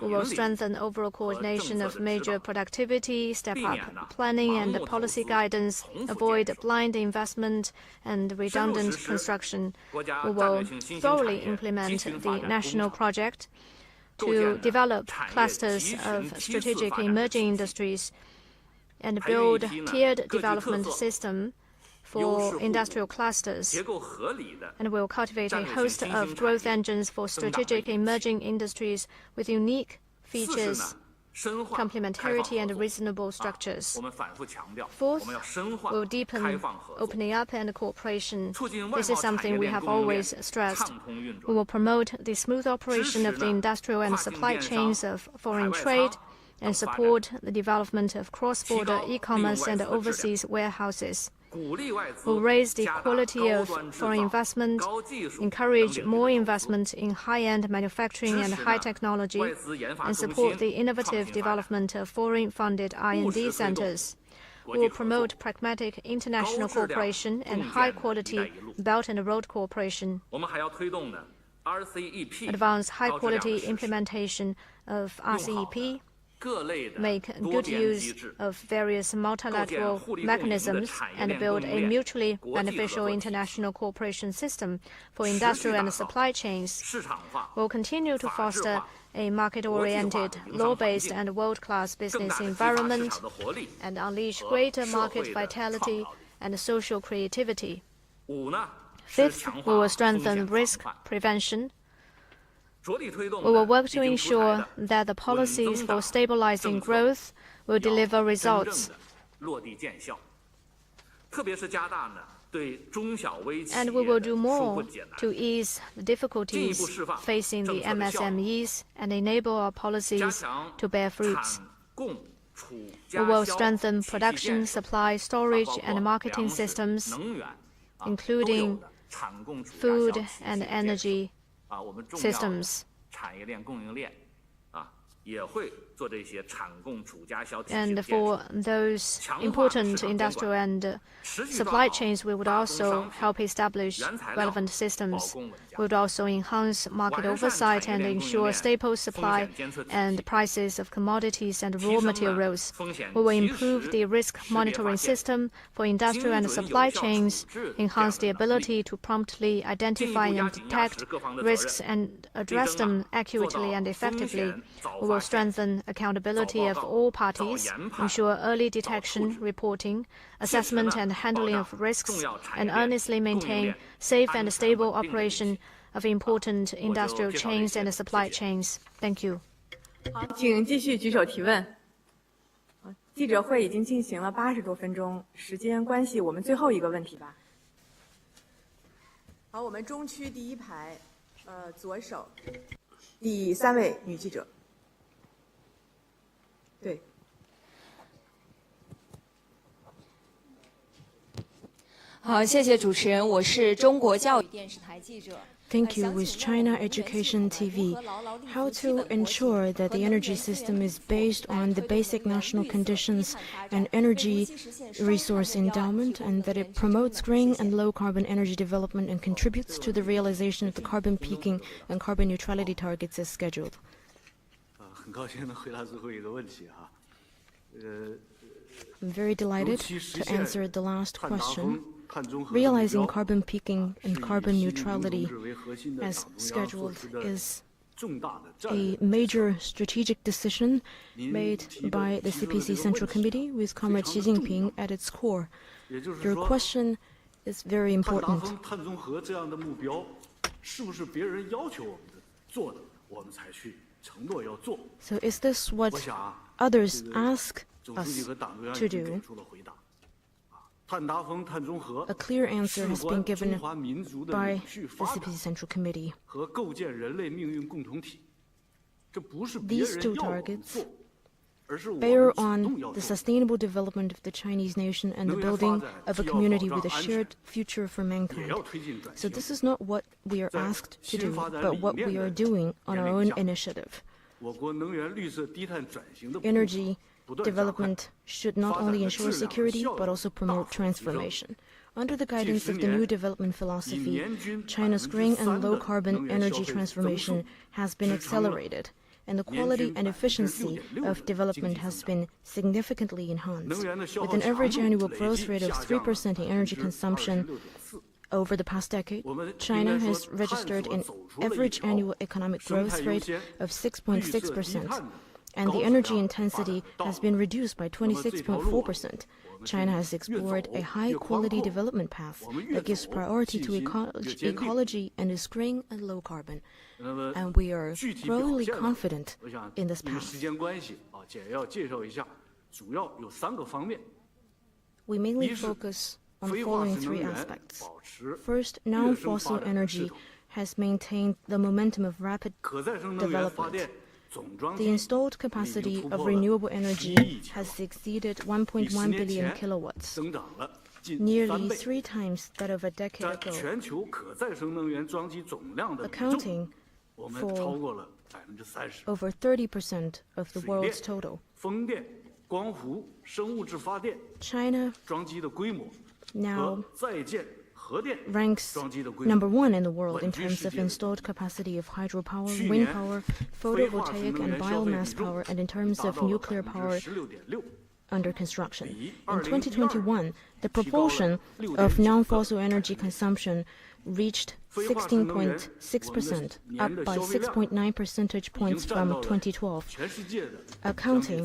We will strengthen overall coordination of major productivity, step up planning and policy guidance, avoid blind investment and redundant construction. We will thoroughly implement the national project to develop clusters of strategic emerging industries and build tiered development system for industrial clusters, and will cultivate a host of growth engines for strategic emerging industries with unique features, complementarity, and reasonable structures. Fourth, we'll deepen opening up and cooperation. This is something we have always stressed. We will promote the smooth operation of the industrial and supply chains of foreign trade and support the development of cross-border e-commerce and overseas warehouses. Will raise the quality of foreign investment, encourage more investment in high-end manufacturing and high technology, and support the innovative development of foreign-funded R&D centers. We will promote pragmatic international cooperation and high-quality Belt and Road cooperation, advance high-quality implementation of RCEP, make good use of various multilateral mechanisms, and build a mutually beneficial international cooperation system for industrial and supply chains. We'll continue to foster a market-oriented, law-based, and world-class business environment, and unleash greater market vitality and social creativity. Fifth, we will strengthen risk prevention. We will work to ensure that the policies for stabilizing growth will deliver results. And we will do more to ease the difficulties facing the MSMEs and enable our policies to bear fruits. We will strengthen production, supply, storage, and marketing systems, including food and energy systems. And for those important industrial and supply chains, we would also help establish relevant systems. We would also enhance market oversight and ensure stable supply and prices of commodities and raw materials. We will improve the risk monitoring system for industrial and supply chains, enhance the ability to promptly identify and detect risks and address them accurately and effectively. We will strengthen accountability of all parties, ensure early detection, reporting, assessment and handling of risks, and earnestly maintain safe and stable operation of important industrial chains and supply chains. Thank you. 好，请继续举手提问。记者会已经进行了80多分钟，时间关系，我们最后一个问题吧。好，我们中区第一排，左手，第3位女记者。对。好，谢谢主持人，我是中国教育电视台记者。 Thank you. With China Education TV, how to ensure that the energy system is based on the basic national conditions and energy resource endowment, and that it promotes green and low-carbon energy development and contributes to the realization of the carbon peaking and carbon neutrality targets as scheduled. 很高兴能回答最后一个问题哈。I'm very delighted to answer the last question. Realizing carbon peaking and carbon neutrality as scheduled is a major strategic decision made by the CPC Central Committee with Comrade Xi Jinping at its core. Your question is very important. So is this what others ask us to do? A clear answer has been given by the CPC Central Committee. These two targets bear on the sustainable development of the Chinese nation and the building of a community with a shared future for mankind. So this is not what we are asked to do, but what we are doing on our own initiative. Energy development should not only ensure security, but also promote transformation. Under the guidance of the new development philosophy, China's green and low-carbon energy transformation has been accelerated, and the quality and efficiency of development has been significantly enhanced. With an average annual growth rate of 3% in energy consumption over the past decade, China has registered an average annual economic growth rate of 6.6%. And the energy intensity has been reduced by 26.4%. China has explored a high-quality development path that gives priority to ecology and is green and low-carbon. And we are growingly confident in this path. We mainly focus on the following 3 aspects. First, non-fossil energy has maintained the momentum of rapid development. The installed capacity of renewable energy has exceeded 1.1 billion kilowatts, nearly 3 times that of a decade ago, accounting for over 30% of the world's total. China now ranks number 1 in the world in terms of installed capacity of hydropower, wind power, photovoltaic and biomass power, and in terms of nuclear power under construction. In 2021, the proportion of non-fossil energy consumption reached 16.6%, up by 6.9 percentage points from 2012, accounting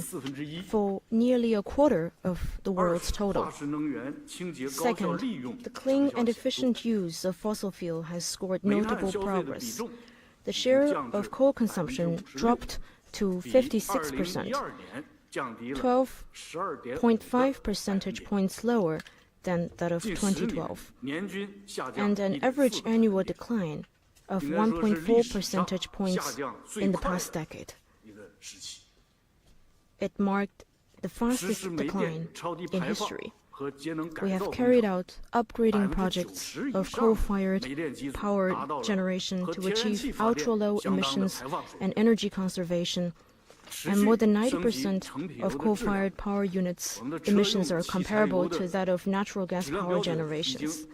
for nearly a quarter of the world's total. Second, the clean and efficient use of fossil fuel has scored notable progress. The share of coal consumption dropped to 56%, 12.5 percentage points lower than that of 2012, and an average annual decline of 1.4 percentage points in the past decade. It marked the fastest decline in history. We have carried out upgrading projects of coal-fired power generation to achieve ultra-low emissions and energy conservation, and more than 90% of coal-fired power units' emissions are comparable to that of natural gas power generations.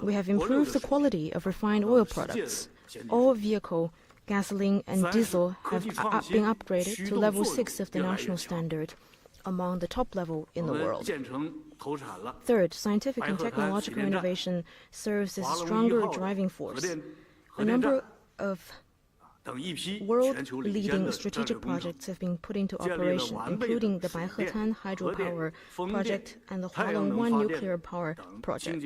We have improved the quality of refined oil products. All vehicle, gasoline and diesel have been upgraded to level 6 of the national standard, among the top level in the world. Third, scientific and technological innovation serves as a stronger driving force. A number of world-leading strategic projects have been put into operation, including the Baihetan hydropower project and the Hualong 1 nuclear power project.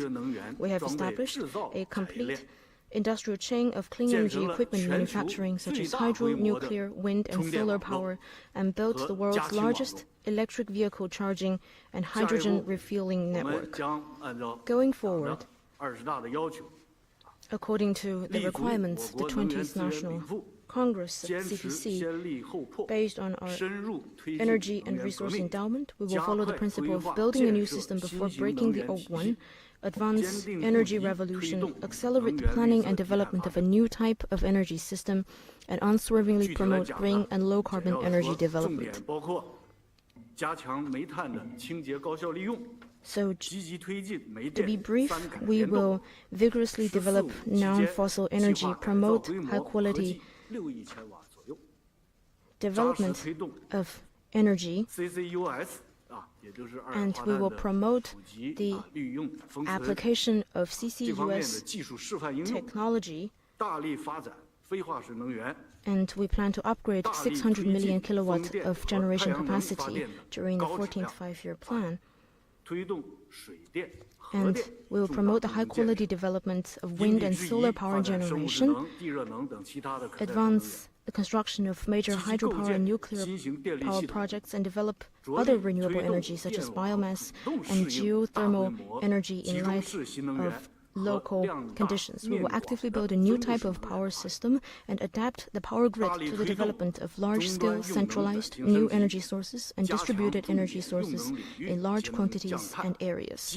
We have established a complete industrial chain of clean energy equipment manufacturing, such as hydro, nuclear, wind, and solar power, and built the world's largest electric vehicle charging and hydrogen refueling network. Going forward, according to the requirements of the 20th National Congress of CPC, based on our energy and resource endowment, we will follow the principle of building a new system before breaking the old one, advance energy revolution, accelerate the planning and development of a new type of energy system, and unswervingly promote green and low-carbon energy development. So, to be brief, we will vigorously develop non-fossil energy, promote high-quality development of energy, and we will promote the application of CCUS technology, and we plan to upgrade 600 million kilowatts of generation capacity during the 14th five-year plan. And we will promote the high-quality development of wind and solar power generation, advance the construction of major hydropower and nuclear power projects, and develop other renewable energy such as biomass and geothermal energy in light of local conditions. We will actively build a new type of power system and adapt the power grid to the development of large-scale, centralized, new energy sources and distributed energy sources in large quantities and areas.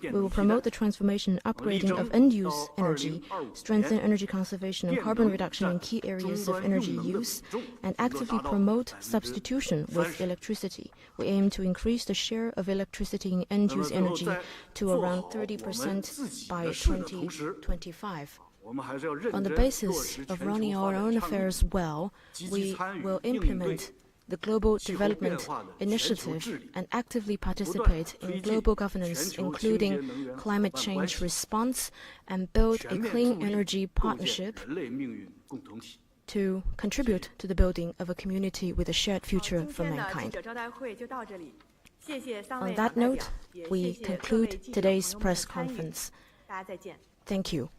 We will promote the transformation and upgrading of end-use energy, strengthen energy conservation and carbon reduction in key areas of energy use, and actively promote substitution with electricity. We aim to increase the share of electricity in end-use energy to around 30% by 2025. On the basis of running our own affairs well, we will implement the Global Development Initiative and actively participate in global governance, including climate change response, and build a clean energy partnership to contribute to the building of a community with a shared future for mankind. On that note, we conclude today's press conference. Thank you.